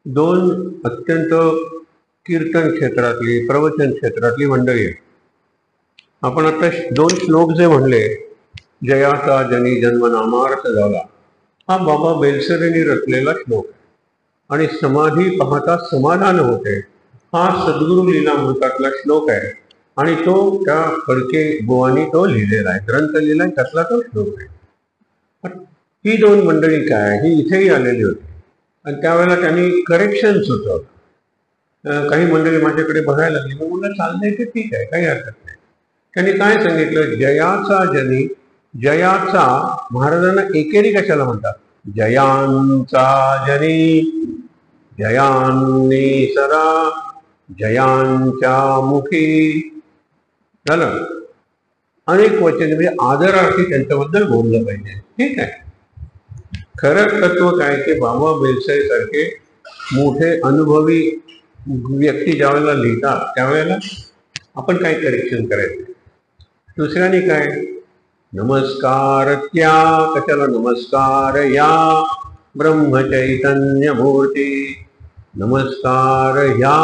दोन अत्यंत कीर्तन क्षेत्रातली, प्रवचन क्षेत्रातली मंडळी आहे. आपण आता दोन श्लोक जे म्हणले, जयाचा जनी जन्म नामार्थ झाला, हा बाबा बेलसरेंनी रचलेला श्लोक आहे. आणि समाधी पाहता समाधान होते, हा सद्गुरु लीलामृतातला श्लोक आहे. आणि तो त्या फडके बुवानी तो लिहिलेला आहे, ग्रंथ लिहिलाय, त्यातला तो श्लोक आहे. ही दोन मंडळी काय, ही इथेही आलेली होती आणि त्यावेळेला त्यांनी करेक्शन सुचवलं. काही मंडळी माझ्याकडे बघायला लागली, मग मला चाललंय ते ठीक आहे, काही हरकत नाही. त्यांनी काय सांगितलं, जयाचा जनी, जयाचा महाराजांना एकेरी कशाला म्हणतात, जयांचा जनी, जयांनी सदा, जयांच्या मुखी. झालं, अनेक वचन म्हणजे आदरार्थी त्यांच्याबद्दल बोललं पाहिजे. ठीक आहे. खरं तत्व काय की बाबा बेलसरे सारखे मोठे अनुभवी व्यक्ती ज्यावेळेला लिहितात त्यावेळेला आपण काय करेक्शन करायचं. दुसऱ्याने काय, नमस्कार त्या, कशाला नमस्कार या ब्रह्मचैतन्य मूर्ती, नमस्कार या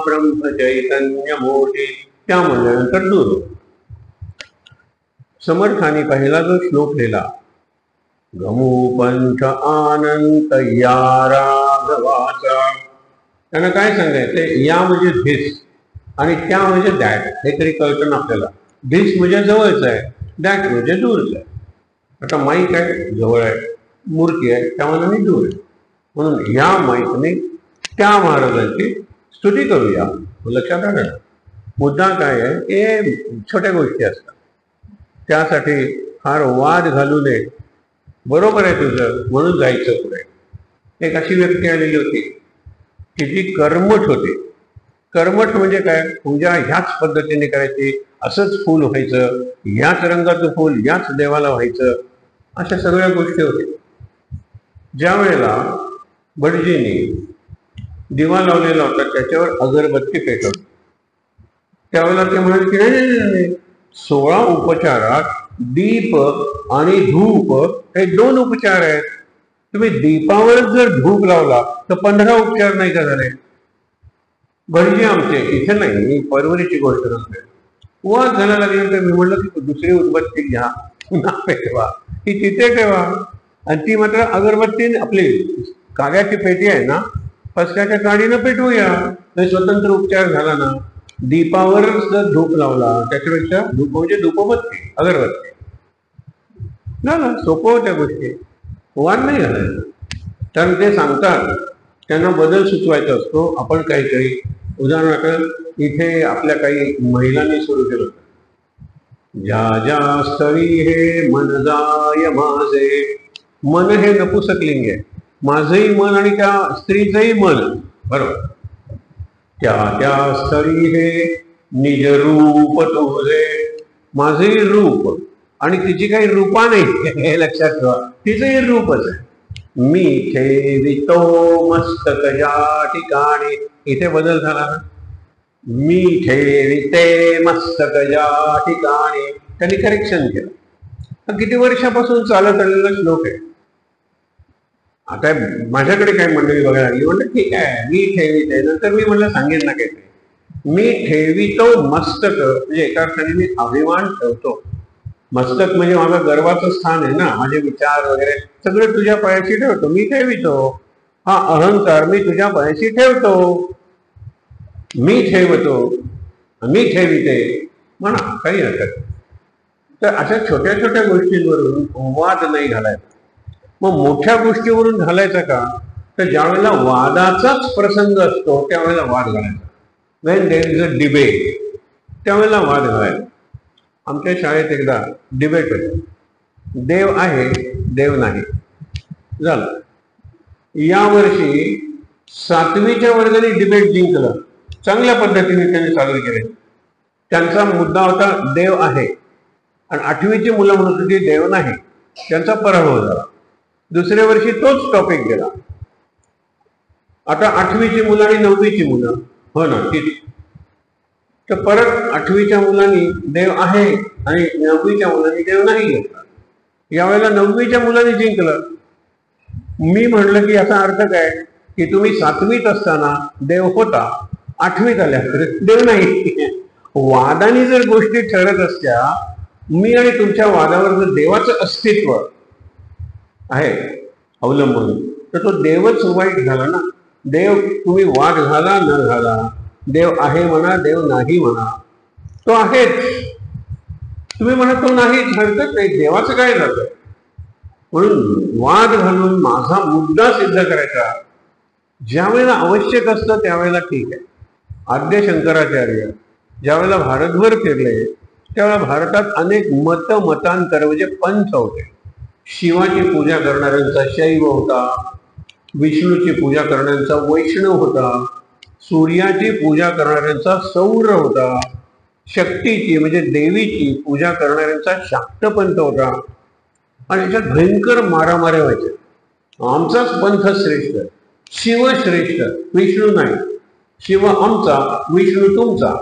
ब्रह्मचैतन्य मूर्ती, त्या म्हणल्यानंतर दूर. समर्थाने पहिला जो श्लोक लिहिला, गमू पंच आनंद या राघवाचा, त्यांना काय सांगायचं, या म्हणजे धिस आणि त्या म्हणजे दॅट, हे तरी कळतं ना आपल्याला. धिस म्हणजे जवळच आहे, दॅट म्हणजे दूरच आहे. आता माईक आहे जवळ आहे, मूर्ती आहे त्यामुळे दूर आहे, म्हणून या माईकने त्या महाराजांची स्तुती करूया. लक्षात आलं ना. मुद्दा काय आहे, हे छोट्या गोष्टी असतात, त्यासाठी फार वाद घालू नये. बरोबर आहे तुझं, म्हणून जायचं पुढे. एक अशी व्यक्ती आलेली होती की जी कर्मठ होती. कर्मठ म्हणजे काय, पूजा ह्याच पद्धतीने करायची, असंच फूल व्हायचं, ह्याच रंगाचं फूल याच देवाला व्हायचं, अशा सगळ्या गोष्टी होत्या. ज्या वेळेला भटजींनी दिवा लावलेला होता त्याच्यावर अगरबत्ती पेटवली, त्यावेळेला ते म्हणाले की नाही, 16 उपचारात दीप आणि धूप हे 2 उपचार आहेत. तुम्ही दीपावरच जर धूप लावला तर 15 उपचार नाही का झाले. भटजी आमचे इथे नाही, मी परवरीची गोष्ट करतोय. वाद झाला लागल्यानंतर मी म्हणलं की दुसरी उदबत्ती घ्या, पुन्हा पेटवा, ती तिथे ठेवा. आणि ती मात्र अगरबत्ती आपली काड्याची पेटी आहे ना, फसक्याच्या काडीनं पेटवूया, स्वतंत्र उपचार झाला ना. दीपावरच जर धूप लावला, त्याच्यापेक्षा धूप म्हणजे धूपबत्ती, अगरबत्ती झालं. सोपं होत्या गोष्टी, वाद नाही घालायचा. कारण ते सांगतात, त्यांना बदल सुचवायचा असतो. आपण काहीतरी, उदाहरणार्थ इथे आपल्या काही महिलांनी सुरू केलं होतं, ज्या ज्या स्थळी हे मन जाय माझे. मन हे नपुसकलिंग आहे, माझंही मन आणि त्या स्त्रीचंही मन, बरोबर. त्या त्या स्थळी हे निज रूप तुझे, माझंही रूप आणि तिची काही रूपा नाही, हे लक्षात ठेवा, तिचंही रूपच आहे. मी ठेवितो मस्तक या ठिकाणी, इथे बदल झाला ना, मी ठेविते मस्तक या ठिकाणी, त्यांनी करेक्शन केलं. किती वर्षापासून चालत आलेला श्लोक आहे. आता माझ्याकडे काही मंडळी बघायला लागली, म्हणलं ठीक आहे मी ठेविते, नंतर मी म्हणलं सांगेन ना काहीतरी. मी ठेवितो मस्तक म्हणजे एका अर्थाने मी अभिमान ठेवतो. मस्तक म्हणजे माझं गर्वाचं स्थान आहे ना, माझे विचार वगैरे सगळे तुझ्या पायाशी ठेवतो, मी ठेवितो. हा अहंकार मी तुझ्या पायाशी ठेवतो, मी ठेवतो, मी ठेविते म्हणा, काही हरकत. तर अशा छोट्या छोट्या गोष्टींवरून वाद नाही घालायचा. मग मोठ्या गोष्टीवरून घालायचा का, तर ज्यावेळेला वादाचाच प्रसंग असतो त्यावेळेला वाद घालायचा. When there is a debate, त्यावेळेला वाद घालायचा. आमच्या शाळेत एकदा डिबेट होती, देव आहे देव नाही. झालं. यावर्षी 7वीच्या वर्गाने डिबेट जिंकलं, चांगल्या पद्धतीने त्यांनी सादर केले. त्यांचा मुद्दा होता देव आहे, आणि 8वीची मुलं म्हणत होती देव नाही. त्यांचा पराभव झाला. दुसऱ्या वर्षी तोच टॉपिक गेला. आता 8वीची मुलं आणि 9वीची मुलं, हो ना, तीच. तर परत 8वीच्या मुलांनी देव आहे आणि 9वीच्या मुलांनी देव नाही घेतला. यावेळेला 9वीच्या मुलांनी जिंकलं. मी म्हणलं की याचा अर्थ काय, की तुम्ही 7वीत असताना देव होता, 8वीत आल्यावर देव नाही. वादाने जर गोष्टी ठरत असत्या, मी आणि तुमच्या वादावर जर देवाचं अस्तित्व आहे अवलंबून, तर तो देवच वाईट झाला ना. देव तुम्ही वाद झाला न झाला, देव आहे म्हणा, देव नाही म्हणा, तो आहेच. तुम्ही म्हणा तो नाहीच, हरकत नाही, देवाचं काय झालं. म्हणून वाद घालून माझा मुद्दा सिद्ध करायचा ज्या वेळेला आवश्यक असतं त्यावेळेला ठीक आहे. आद्य शंकराचार्य ज्या वेळेला भारतभर फिरले त्यावेळेला भारतात अनेक मतांतर म्हणजे पंथ होते. शिवाची पूजा करणाऱ्यांचा शैव होता, विष्णूची पूजा करणाऱ्यांचा वैष्णव होता, सूर्याची पूजा करणाऱ्यांचा सौर होता, शक्तीची म्हणजे देवीची पूजा करणाऱ्यांचा शाक्तपंथ होता. आणि याच्यात भयंकर मारामाऱ्या व्हायच्या. आमचाच पंथ श्रेष्ठ, शिव श्रेष्ठ, विष्णू नाही. शिव आमचा, विष्णू तुमचा.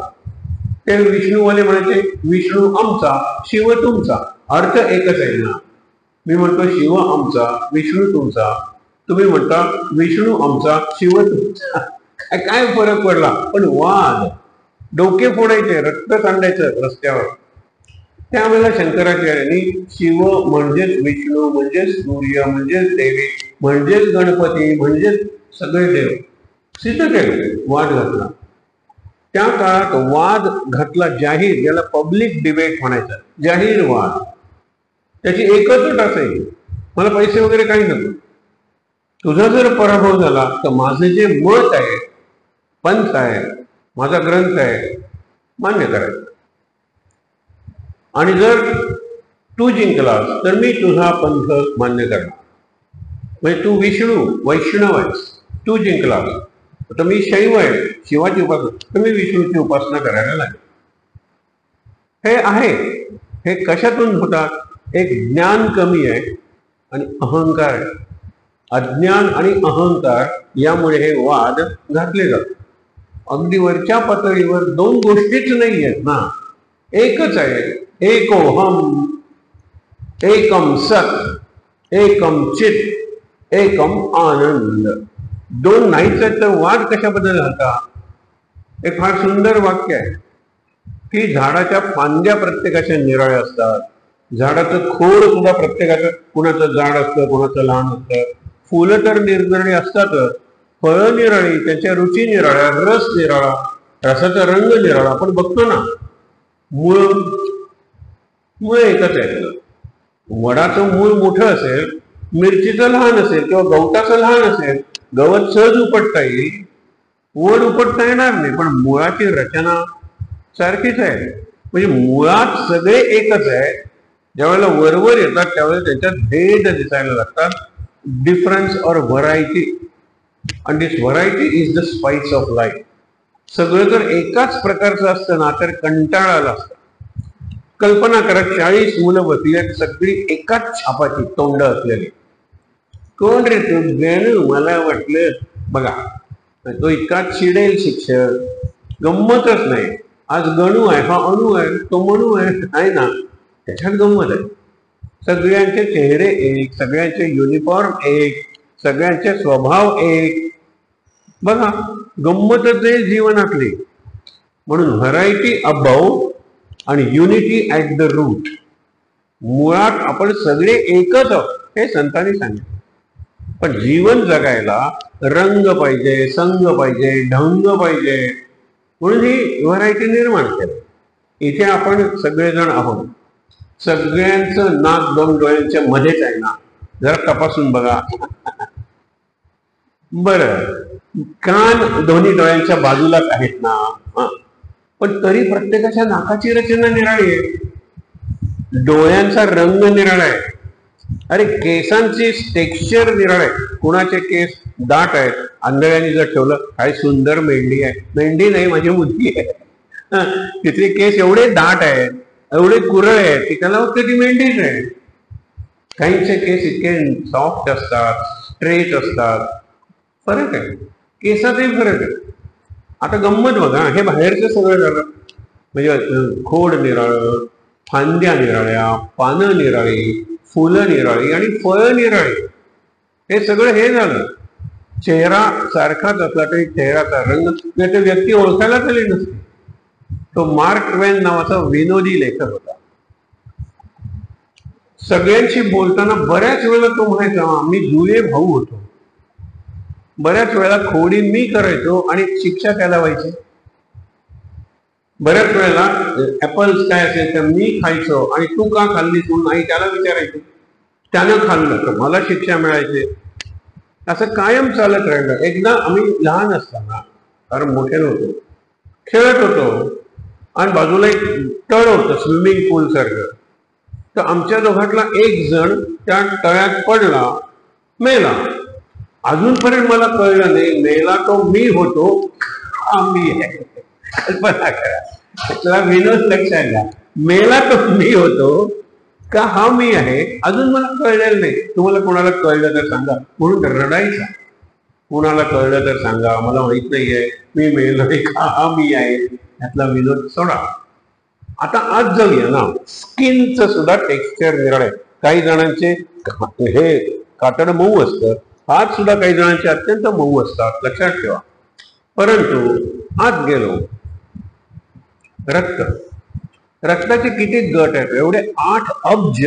ते विष्णूवाले म्हणायचे विष्णू आमचा, शिव तुमचा, अर्थ एकच आहे ना. मी म्हणतो शिव आमचा, विष्णू तुमचा, तुम्ही म्हणता विष्णू आमचा, शिव तुमचा. काय फरक पडला. पण वाद, डोके फोडायचे, रक्त सांडायचं रस्त्यावर. त्यावेळेला शंकराचार्यांनी शिव म्हणजेच विष्णू म्हणजेच सूर्य म्हणजेच देवी म्हणजेच गणपती म्हणजेच सगळे देव सिद्ध केले. वाद घातला. त्या काळात वाद घातला जाहीर, ज्याला पब्लिक डिबेट म्हणायचं, जाहीर वाद. त्याची एकच अट असायची, मला पैसे वगैरे काही नको. तुझा जर पराभव झाला तर माझे जे मत आहे, पंथ आहे, माझा ग्रंथ आहे, मान्य करायचं. आणि जर तू जिंकलास तर मी तुझा पंथ मान्य करणार. म्हणजे तू विष्णू वैष्णव आहेस, तू जिंकलास तर मी शैव आहे, शिवाची उपासना, तर मी विष्णूची उपासना करायला लागेल. हे आहे. हे कशातून होतात. एक ज्ञान कमी आहे आणि अहंकार आहे. अज्ञान आणि अहंकार यामुळे हे वाद घातले जातात. अगदी वरच्या पातळीवर दोन गोष्टीच नाही आहेत ना, एकच आहे. एकोहम, एकम सत, एकम चित, एकम आनंद. दोन नाहीच आहेत तर वाद कशाबद्दल घालता. एक फार सुंदर वाक्य आहे की झाडाच्या फांद्या प्रत्येकाच्या निराळ्या असतात, झाडाचं खोड सुद्धा प्रत्येकाचं, कुणाचं जाड असतं, कुणाचं लहान असतं. फुलं तर निरनिराळी असतातच, फळं निराळी, त्याच्या रुची निराळ्या, रस निराळा, रसाचा रंग निराळा. आपण बघतो ना, मूळ एकच आहे. वडाचं मूळ मोठं असेल, मिरचीचं लहान असेल किंवा गवताचं लहान असेल, गवत सहज उपटता येईल, वड उपटता येणार नाही. पण मुळाची रचना सारखीच आहे. म्हणजे मुळात सगळे एकच आहे. ज्यावेळेला वरवर येतात त्यावेळेला त्याच्यात भेद दिसायला लागतात, डिफरन्स और variety. And this variety is the spice of life. सगळं जर एकाच प्रकारचं असतं ना तर कंटाळाला असतं. कल्पना करा, 40 मुलं बसली आहेत, सगळी एकाच छापाची तोंड असलेली. कोण रे तू? गणू. मला वाटलं. बघा, तो इतका चिडेल शिक्षक, गंमतच नाही. आज गणू आहे, हा अणू आहे, तो म्हणू आहे ना, त्याच्यात गंमत आहे. सगळ्यांचे चेहरे एक, सगळ्यांचे युनिफॉर्म एक, सगळ्यांचे स्वभाव एक. बघा, गंमतच आहे जीवनातली. म्हणून व्हरायटी अबाव आणि युनिटी ऍट द रूट. मुळात आपण सगळे एकच आहोत हे संतांनी सांगितलं. पण जीवन जगायला रंग पाहिजे, संग पाहिजे, ढंग पाहिजे, म्हणून ही व्हरायटी निर्माण केली. इथे आपण सगळेजण आहोत. सगळ्यांचं नाक दोन डोळ्यांच्या मध्येच आहे ना, जरा तपासून बघा. बरं, कान दोन्ही डोळ्यांच्या बाजूलाच आहेत ना, पण तरी प्रत्येकाच्या नाकाची रचना निराळी आहे, डोळ्यांचा रंग निराळा आहे. अरे, केसांची टेक्स्चर निराळ आहे. कुणाचे केस दाट आहेत, आंधळ्यांनी जर ठेवलं, काय सुंदर मेंढी आहे. मेंढी नाही, माझी मुलगी आहे. तिथले केस एवढे दाट आहेत, एवढे कुरळ आहेत की त्याला वाटतं ती मेंढीच आहे. काहींचे केस इतके सॉफ्ट असतात, स्ट्रेट असतात. फरक आहे, केसातही फरक आहे. आता गंमत बघा, हे बाहेरचं सगळं झालं. म्हणजे खोड निराळं, फांद्या निराळ्या, पानं निराळी, फुलं निराळी आणि फळं निराळी, हे सगळं हे झालं. चेहरा सारखाच असला तरी चेहऱ्याचा रंग नाही तर व्यक्ती ओळखायला तरी नसते. तो मार्क ट्वेन नावाचा विनोदी लेखक होता. सगळ्यांशी बोलताना बऱ्याच वेळेला तो म्हणायचा आम्ही जुळे भाऊ होतो. बऱ्याच वेळेला खोडी मी करायचो आणि शिक्षा त्याला व्हायची. बऱ्याच वेळेला ऍपल्स काय असेल तर मी खायचो आणि तू का खाल्लीस म्हणून आई त्याला विचारायची. त्यानं खाल्लं तर मला शिक्षा मिळायची. असं कायम चालत राहिलं. एकदा आम्ही लहान असताना, कारण मोठे नव्हतो, खेळत होतो आणि बाजूला एक तळ होतं स्विमिंग पूल सारखं. तर आमच्या दोघातला एक जण त्या तळ्यात पडला, मेला. अजूनपर्यंत मला कळलं नाही मेला तो मी होतो हा मी आहे. कल्पना करा, त्याला विनोद लक्षात घ्या. मेला तो मी होतो का हा मी आहे अजून मला कळलेलं नाही. तुम्हाला कोणाला कळलं तर सांगा म्हणून रडायचा. कोणाला कळलं तर सांगा, मला माहित नाहीये मी मेलोय का हा मी आहे. यातला विनोद सोडा. आता आज जाऊया ना, स्किनचं सुद्धा टेक्स्चर निराळे. काही जणांचे हे कातड मऊ असतं, हात सुद्धा काही जणांचे अत्यंत मऊ असतात, लक्षात ठेवा. परंतु आज गेलो, रक्ताचे किती गट आहेत? एवढे 8 अब्ज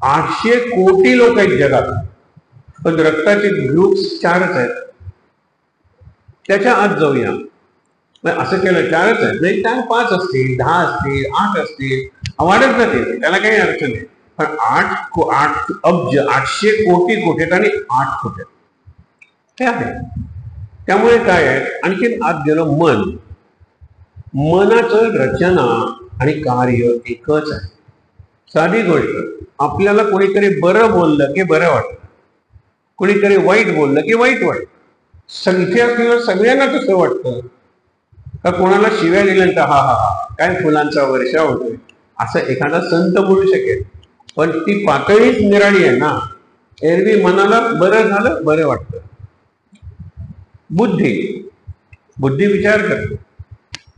800 कोटी लोक आहेत जगात, पण रक्ताचे ग्रुप्स 4च आहेत. त्याच्या आत जाऊया. असं केलं 4च आहेत, नाही 4, 5 असतील, 10 असतील, 8 असतील, वाढत जातील, त्याला काही अर्थ नाही. पण 8 अब्ज 800 कोटी आहेत आणि 8 कोटी हे आहे. त्यामुळे काय आहे, आणखीन आत गेलो. मनाचं रचना आणि कार्य एकच आहे. साधी गोष्ट, आपल्याला कोणीतरी बरं बोललं की बरं वाटतं, कोणीतरी वाईट बोललं की वाईट वाटतं. सगळ्यांना तसं वाटतं का? कोणाला शिव्या दिल्यानंतर हा हा हा काय फुलांचा वर्षाव होतोय असं एखादा संत बोलू शकेल. पण ती पातळीच निराळी आहे ना. एरवी मनाला बरं झालं बरं वाटतं. बुद्धी विचार करते.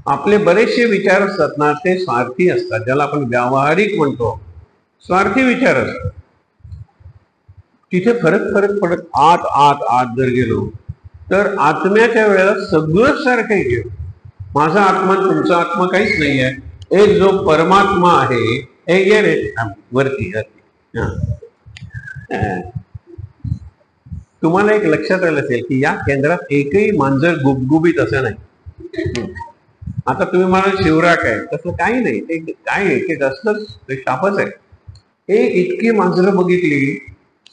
आपले बरेचसे विचार असतात ना, ते स्वार्थी असतात, ज्याला आपण व्यावहारिक म्हणतो. स्वार्थी विचार असतात. तिथे फरक पडत आत जर गेलो तर आत्म्याच्या वेळेला सगळं सारखं आहे. माझा आत्मा तुमचा आत्मा काहीच नाही आहे. एक जो परमात्मा आहे वरती. तुम्हाला एक लक्षात आलं असेल की या केंद्रात एकही मांजर गुबगुबीत असं नाही. आता तुम्ही मला शिवराक आहे तसं काही नाही. ते काय आहे की जास्तच शापच आहे. एक इतकी मांजरं बघितली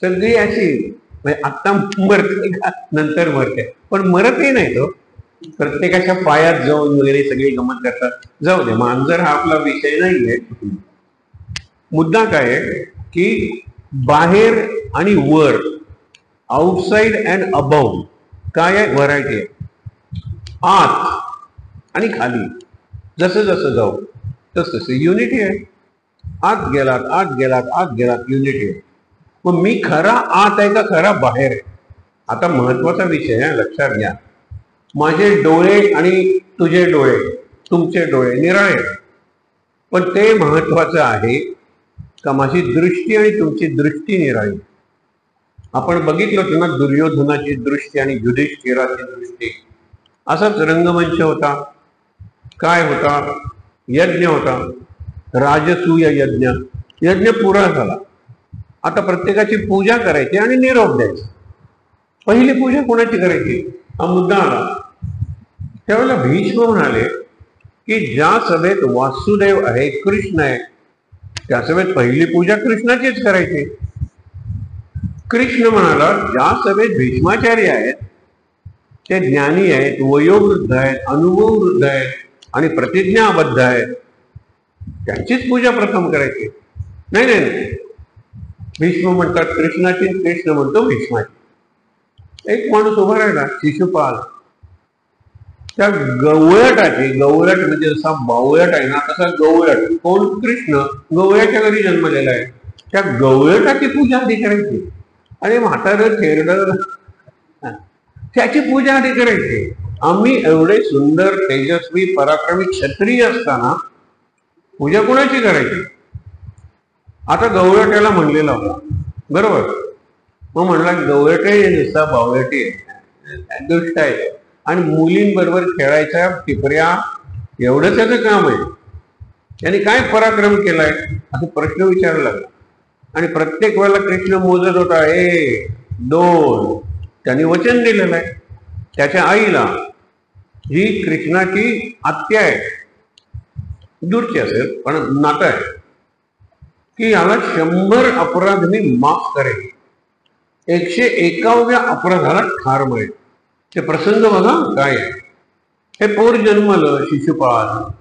सगळी अशी, आत्ता मरते का नंतर मरते, पण मरतही नाही. तो प्रत्येकाच्या पायात जाऊन वगैरे सगळी गमत करतात. जाऊ दे, मांजर हा आपला विषय नाहीये. मुद्दा काय आहे की बाहेर आणि वर, आउटसाइड अँड अबाउट काय आहे, व्हरायटी आहे. आत आणि खाली जसं जसं जाऊ तसं युनिटी आहे. आत गेलात युनिटी आहे. मग मी खरा आत आहे का खरा बाहेर आहे? आता महत्वाचा विषय आहे, लक्षात घ्या. माझे डोळे आणि तुझे डोळे, तुमचे डोळे निराळे, पण ते महत्वाचं आहे का माझी दृष्टी आणि तुमची दृष्टी निराळी? आपण बघितलं होतं ना दुर्योधनाची दृष्टी आणि युधिष्ठिराची दृष्टी. असाच रंगमंच होता. काय होता? यज्ञ होता, राजसूय यज्ञ. यज्ञ पुरा झाला. आता प्रत्येकाची पूजा करायची आणि निरोप द्यायचा. पहिली पूजा कोणाची करायची हा मुद्दा आला. त्यावेळेला भीष्म म्हणाले की ज्या सभेत वासुदेव आहे, कृष्ण आहे, त्या सभेत पहिली पूजा कृष्णाचीच करायची. कृष्ण म्हणाला ज्या सभेत भीष्माचार्य आहेत, ते ज्ञानी आहेत, वयोवृद्ध आहेत, अनुभववृद्ध आहेत आणि प्रतिज्ञाबद्ध आहेत, त्यांचीच पूजा प्रथम करायची. नाही, भीष्म म्हणतात कृष्णाची, कृष्ण म्हणतो भीष्माची. एक माणूस उभा राहिला, शिशुपाल. त्या गवळटाची, गवळट म्हणजे जसा बावळट आहे ना तसा गवळट. कोण? कृष्ण. गवळ्याच्या घरी जन्मलेला आहे. त्या गवळटाची पूजा आधी करायची. आणि म्हातारं थेरड त्याची पूजा आधी करायची. आम्ही एवढे सुंदर तेजस्वी पराक्रमी क्षत्रिय असताना पूजा कोणाची करायची? आता गवळट्याला म्हणलेला होता, बरोबर. मग म्हणला गवळटे नुसता बावळटी आहे, दुष्ट आहे आणि मुलींबरोबर खेळायच्या टिपऱ्या, एवढं त्याचं काम आहे. त्यांनी काय पराक्रम केलाय असं प्रश्न विचारायला लागला. आणि प्रत्येक वेळेला कृष्ण मोजत होता, 1 2. त्यांनी वचन दिलेलं आहे त्याच्या आईला, ही कृष्णाची आत्या आहे, दूरची असेल पण नातं आहे, की याला 100 अपराध मी माफ करेन, 101व्या अपराधाला ठार मिळेल. ते प्रसंग बघा काय आहे. हे पोर जन्मलं शिशुपाल,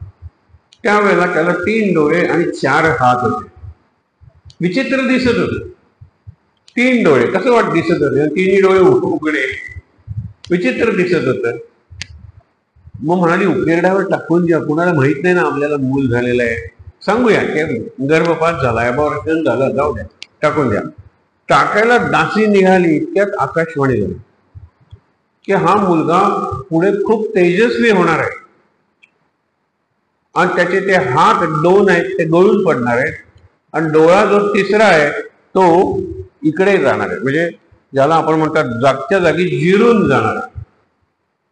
त्यावेळेला त्याला 3 डोळे आणि 4 हात होते. विचित्र दिसत होत. 3 डोळे कसं दिसत होते, 3 डोळे उघडे, विचित्र दिसत होत. मग म्हणाली उकिरड्यावर टाकून द्या, कुणाला माहित नाही ना आपल्याला मूल झालेलं आहे, सांगूया की गर्भपात झाला, अबॉर्शन झालं, जाऊ द्या, टाकून द्या. टाकायला दासी निघाली, त्यात आकाशवाणी झाली की हा मुलगा पुढे खूप तेजस्वी होणार आहे आणि त्याचे ते हात 2 आहेत ते गळून पडणार आहेत आणि डोळा जो 3रा आहे तो इकडे जाणार आहे, म्हणजे ज्याला आपण म्हणतात जागच्या जागी जिरून जाणार आहे,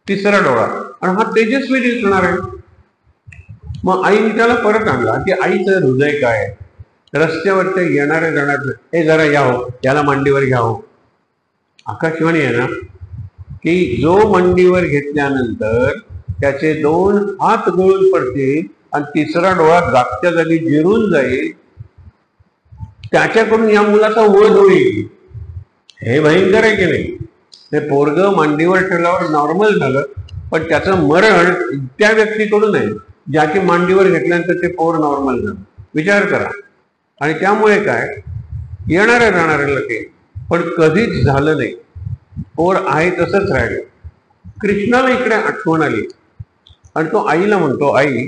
3रा डोळा, आणि हा तेजस्वी दिसणार आहे. मग आईने त्याला परत आणला की आईचं हृदय काय आहे. रस्त्यावरच्या येणाऱ्या जाणार, हे जरा या हो, याला मांडीवर घ्या हो. आकाशवाणी आहे ना की जो मांडीवर घेतल्यानंतर त्याचे 2 हात गळून पडतील आणि 3रा डोळा जागच्या जागी जिरून जाईल, त्याच्याकडून या मुलाचा वध होईल. हे भयंकर आहे की नाही. ते पोरग मांडीवर ठेवल्यावर नॉर्मल झालं, पण त्याचं मरण त्या व्यक्तीकडून आहे ज्याची मांडीवर घेतल्यानंतर ते पोर नॉर्मल झालं. विचार करा. आणि त्यामुळे काय, येणाऱ्या जाणाऱ्याला ते पण कधीच झालं नाही, पोर आहे तसंच राहिलं. कृष्णाला इकडे आठवण आली आणि तो आईला म्हणतो, आई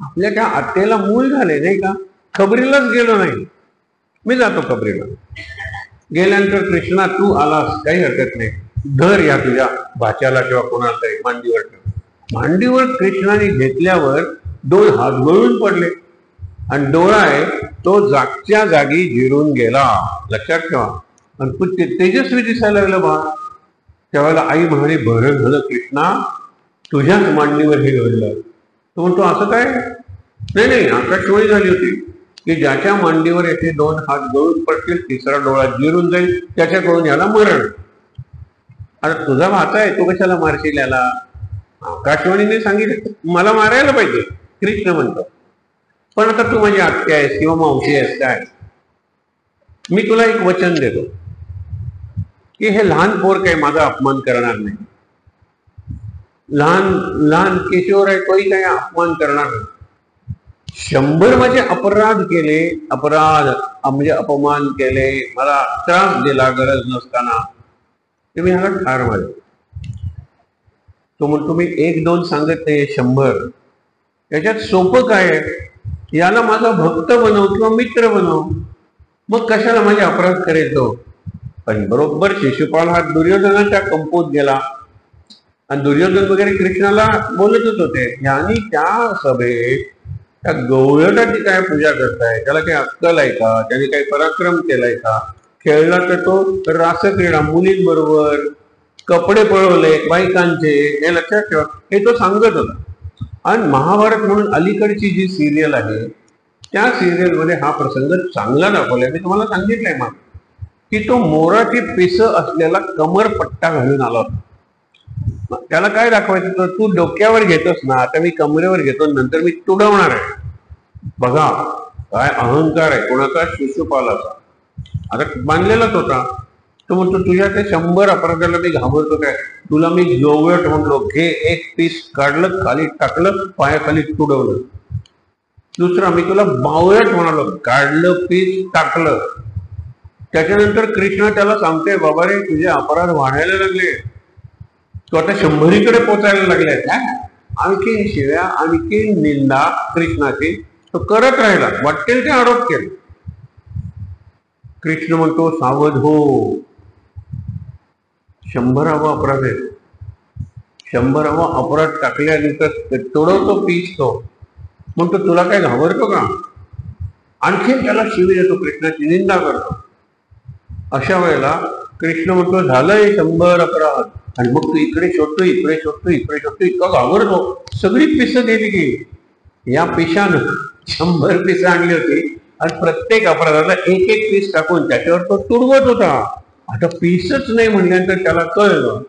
आपल्या त्या आत्याला मूल झाले नाही का, खबरीलाच गेलो नाही, मी जातो खबरीला. गेल्यानंतर कृष्णा तू आलास काही हरकत नाही, धर या तुझ्या भाच्याला किंवा कोणाला तरी मांडीवर ठेव. मांडीवर कृष्णाने घेतल्यावर 2 हात गळून पडले आणि डोळा आहे तो जागच्या जागी जिरून गेला. लक्षात ठेवा. आणि ते तेजस्वी दिसायला लागलं बा. त्यावेळेला आई म्हणाली, बरं झालं कृष्णा तुझ्याच मांडीवर हे घडलं. तो म्हणतो असं काय, नाही नाही, आकाशवाणी झाली होती की ज्याच्या मांडीवर येथे 2 हात गळून पडतील, 3रा डोळा जिरून जाईल, त्याच्याकडून याला मरण. आता तुझा भाचा आहे, तो कशाला मारशील याला. आकाशवाणीने सांगितलं मला मारायला पाहिजे, कृष्ण म्हणतो. पण आता तू माझी आत्या आहेस किंवा मावशी आहेस काय, मी तुला एक वचन देतो की हे लहान पोर काही माझा अपमान करणार नाही. लहान लहान किशोर आहे, तोही काही अपमान करणार नाही. 100 माझे अपराध केले, अपराध म्हणजे अपमान केले, मला त्रास दिला गरज नसताना, ते मी ह्याला ठार मारेल. तो म्हणतो मी 1 2 सांगत नाही, 100. याच्यात सोपं काय आहे, याला माझा भक्त बनव किंवा मित्र बनव, मग कशाला माझे अपराध करेल तो. पण बरोबर शिशुपाल हा दुर्योधनाच्या कंपोत गेला आणि दुर्योधन वगैरे कृष्णाला बोलतच होते, यांनी त्या सभेत त्या गवळटाची काय पूजा करताय, त्याला काही अक्कल आहे का, त्याने काही पराक्रम केलाय का, खेळला तर तो रासक्रीडा मुलींबरोबर, कपडे पळवले बायकांचे, हे लक्षात ठेवा, हे तो सांगत होता. आणि महाभारत म्हणून अलीकडची जी सिरियल आहे त्या सिरियलमध्ये हा प्रसंग चांगला दाखवलाय. मी तुम्हाला सांगितलंय मग की तो मोराची पिस असलेला कमरपट्टा घालून आला होता. त्याला काय दाखवायचं, तू डोक्यावर घेतोस ना, आता मी कमरेवर घेतो, नंतर मी तुडवणार आहे. बघा काय अहंकार आहे कोणाचा, शिशुपालाचा. आता बांधलेलाच होता. तो म्हणतो तुझ्या ते 100 अपराधाला मी घाबरतो काय, तुला मी जोवट म्हणलो, घे 1 पीस काढलं, खाली टाकलं, पायाखाली तुडवलं. दुसरा मी तुला बावळट म्हणालो, काढलं पीस टाकलं. त्याच्यानंतर कृष्ण त्याला सांगते, बाबा रे तुझे अपराध वाढायला लागले, तो आता 100कडे पोचायला लागले. आणखी शिव्या, आणखी निंदा कृष्णाची तो करत राहिला, वाटेल ते आरोप केले. कृष्ण म्हणतो सावध हो, 100वा अपराध आहे. 100वा अपराध टाकल्यानंतर तोडवतो पीस. तो म्हणतो तुला काय घाबरतो का, आणखीन त्याला शिवी देतो, कृष्णाची निंदा करतो. अशा वेळेला कृष्ण म्हणतो झालंय 100 अपराध, आणि मग तू इकडे शोधतो, इकडे शोधतो, इकडे शोधतो, इतका घाबरतो. सगळी पिसं गेली की या पिशानं 100 पिसं आणली होती आणि प्रत्येक अपराधाला एक एक पीस टाकून त्याच्यावर तो तुडवत होता. आता पीसच नाही म्हणल्यानंतर त्याला कळलं.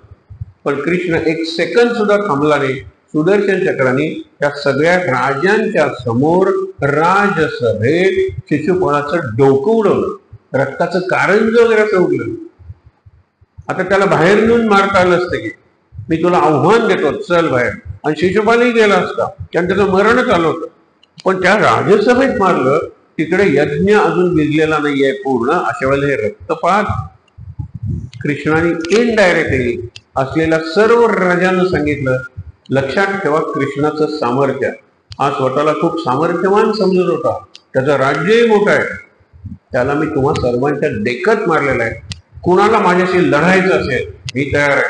पण कृष्ण एक सेकंद सुद्धा थांबला नाही. सुदर्शन चक्राने त्या सगळ्या राजांच्या समोर राजसभेत शिशुपाळाचं डोकं उडवलं, रक्ताचं कारंज वगैरे असं उडलं. आता त्याला बाहेर नेऊन मारता आलं असतं की मी तुला आव्हान देतो, चल बाहेर, आणि शिशुपालही गेला असता, कारण त्याचं मरणच आलं होतं. पण त्या राजसभेत मारलं. तिकडे यज्ञ अजून विजलेला नाहीये पूर्ण. अशा वेळेला हे रक्तपात कृष्णाने इनडायरेक्टली असलेल्या सर्व राजांना सांगितलं. लक्षात ठेवा, कृष्णाचं सामर्थ्य. हा स्वतःला खूप सामर्थ्यवान समजत होता, त्याचं राज्यही मोठं आहे. त्याला मी तुम्हा सर्वांच्या देखत मारलेला आहे. कुणाला माझ्याशी लढायचं असेल मी तयार आहे.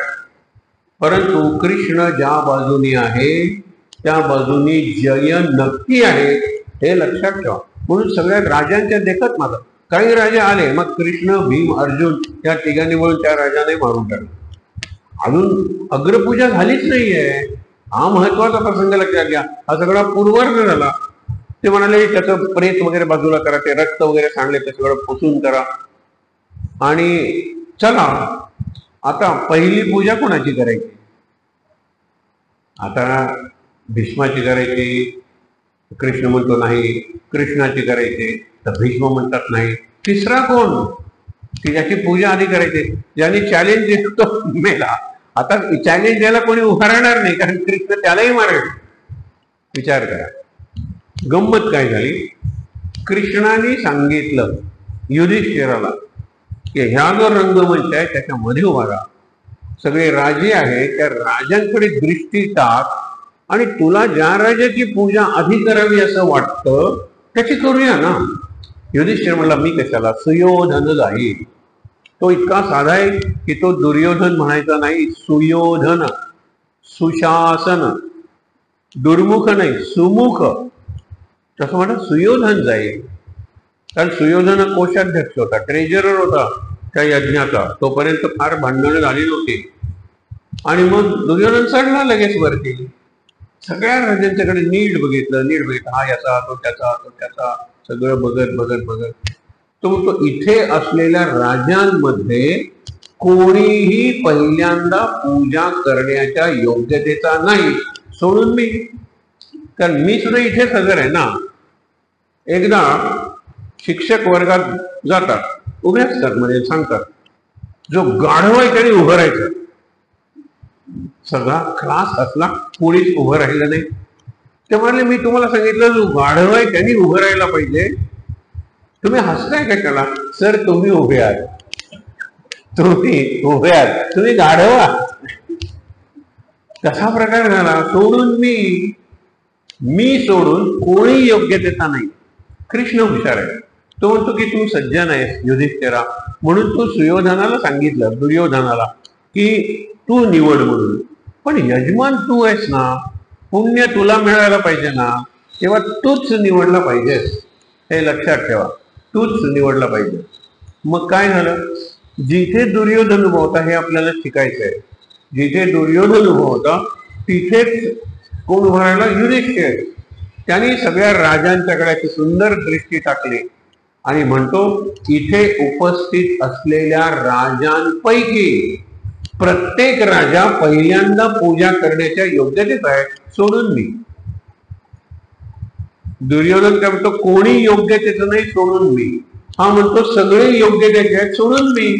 परंतु कृष्ण ज्या बाजूनी आहे त्या बाजूनी जय नक्की आहे, हे लक्षात ठेवा. म्हणून सगळ्या राजांच्या देखत मारलं. काही राजे आले, मग कृष्ण, भीम, अर्जुन या तिघांनी मिळून त्या राजाने मारून टाकलं. अजून अग्रपूजा झालीच नाहीये. हा महत्वाचा प्रसंग लक्षात घ्या. हा सगळा पूर्वार्ध झाला. ते म्हणाले त्याचं प्रेत वगैरे बाजूला करा, ते रक्त वगैरे सांडले ते सगळं पुसून करा, आणि चला आता पहिली पूजा कोणाची करायची. आता भीष्माची करायची, कृष्ण म्हणतो नाही. कृष्णाची करायची, तर भीष्म म्हणतात नाही. तिसरा कोण की ज्याची पूजा आधी करायची, ज्याने चॅलेंज दिलं तो मेला. आता चॅलेंज द्यायला कोणी उभा राहणार नाही, कारण कृष्ण त्यालाही मारेल. विचार करा गंमत काय झाली. कृष्णाने सांगितलं युधिष्ठिराला की ह्या जो रंगमंच आहे त्याच्यामध्ये उभा राहा, सगळे राजे आहेत त्या राजांकडे दृष्टी टाक, आणि तुला ज्या राजाची पूजा आधी करावी असं वाटतं त्याची करूया ना. युधिष्ठिर म्हणला मी कशाला, सुयोधन जाईल. तो इतका साधा आहे की तो दुर्योधन म्हणायचा नाही, सुयोधन. सुशासन, दुर्मुख नाही, सुमुख. तसं म्हणा सुयोधन जाईल, कारण सुयोधन कोषाध्यक्ष होता, ट्रेजरर होता त्या यज्ञाचा. तोपर्यंत फार भांडणं झाली नव्हती. आणि मग दुर्योधन चढला लगेच वरती. सगळ्या राजांच्याकडे नीट बघितलं, हा याचा, तो त्याचा, तो त्याचा, सगळं बघत बघत बघत तो इथे असलेल्या राजांमध्ये कोणीही पहिल्यांदा पूजा करण्याच्या योग्यतेचा नाही, सोडून मी. कारण मी सुद्धा इथेच हजर आहे ना. एकदा शिक्षक वर्गात जातात, उभे असतात, म्हणजे सांगतात जो गाढव आहे त्याने उभं राहायचं. सगळा क्लास असला, कोणीच उभं राहिलं नाही. ते म्हणाले मी तुम्हाला सांगितलं जो गाढव आहे त्यांनी उभं राहायला पाहिजे, तुम्ही हसताय का त्याला. सर तुम्ही उभे आहात, तुम्ही उभे आहात, तुम्ही गाढव आहात. कसा प्रकार झाला. सोडून मी सोडून कोणी योग्यतेचा नाही. कृष्ण हुशार आहे. तो म्हणतो की तू सज्जन आहेस युधिष्ठिरा, म्हणून तू सुयोधनाला सांगितलं, दुर्योधनाला, की तू निवड म्हणून. पण यजमान तू आहेस ना, पुण्य तुला मिळायला पाहिजे ना, तेव्हा तूच निवडला पाहिजेस. हे लक्षात ठेवा, तूच निवडला पाहिजे. मग काय झालं, जिथे दुर्योधन उभा होता हे आपल्याला शिकायचं आहे. जिथे दुर्योधन उभा होता तिथेच कोण उभा राहिला, युधिष्ठिर. त्यांनी सगळ्या राजांच्याकडे सुंदर दृष्टी टाकली आणि म्हणतो इथे उपस्थित असलेल्या राजांपैकी प्रत्येक राजा पहिल्यांदा पूजा करण्याच्या योग्यतेत आहे, सोडून मी. दुर्योधन काय म्हणतो, कोणी योग्यतेचं नाही, सोडून मी. हा म्हणतो सगळे योग्यतेचे आहेत, सोडून मी.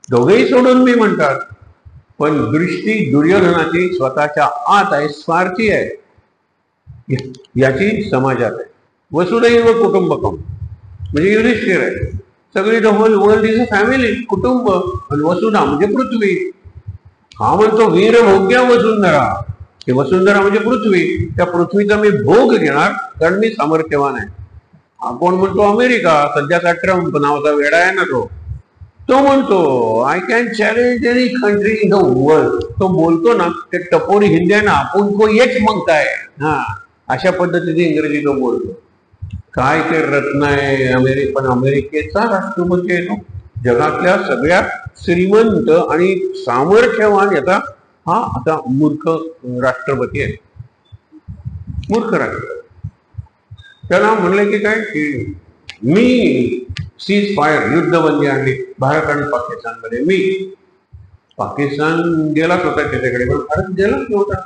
दोघेही सोडून मी म्हणतात. पण दृष्टी दुर्योधनाची स्वतःच्या आत आहे, स्वार्थी आहे. याची समाजात आहे. वसुदैव कुटुंबकम म्हणजे युधिष्ठिर आहे. सगळी the whole world is a family, कुटुंब. आणि वसुधा म्हणजे पृथ्वी. हा म्हणतो वीरभोग्या वसुंधरा, हे वसुंधरा म्हणजे पृथ्वी. त्या पृथ्वीचा मी भोग घेणार कारण मी सामर्थ्यवान आहे. हा कोण म्हणतो, अमेरिका, सध्याचा ट्रम्प नावाचा वेडा आहे ना तो म्हणतो I can challenge any country in the world. तो बोलतो ना ते टपोरी हिंदी आहे ना, आपण को येच मागता है. हा अशा पद्धतीने इंग्रजी तो बोलतो. काय ते रत्न आहे पण अमेरिकेचा राष्ट्रपती आहे तो. जगातल्या सगळ्यात श्रीमंत आणि सामर्थ्यवान याचा हा आता मूर्ख राष्ट्रपती आहे. मूर्ख राष्ट्रपती. त्याला म्हणलं की काय की मी सीज फायर युद्धबंदी आणली भारत आणि पाकिस्तानमध्ये. मी पाकिस्तान गेलाच होता त्याच्याकडे पण भारत गेलाच नव्हता.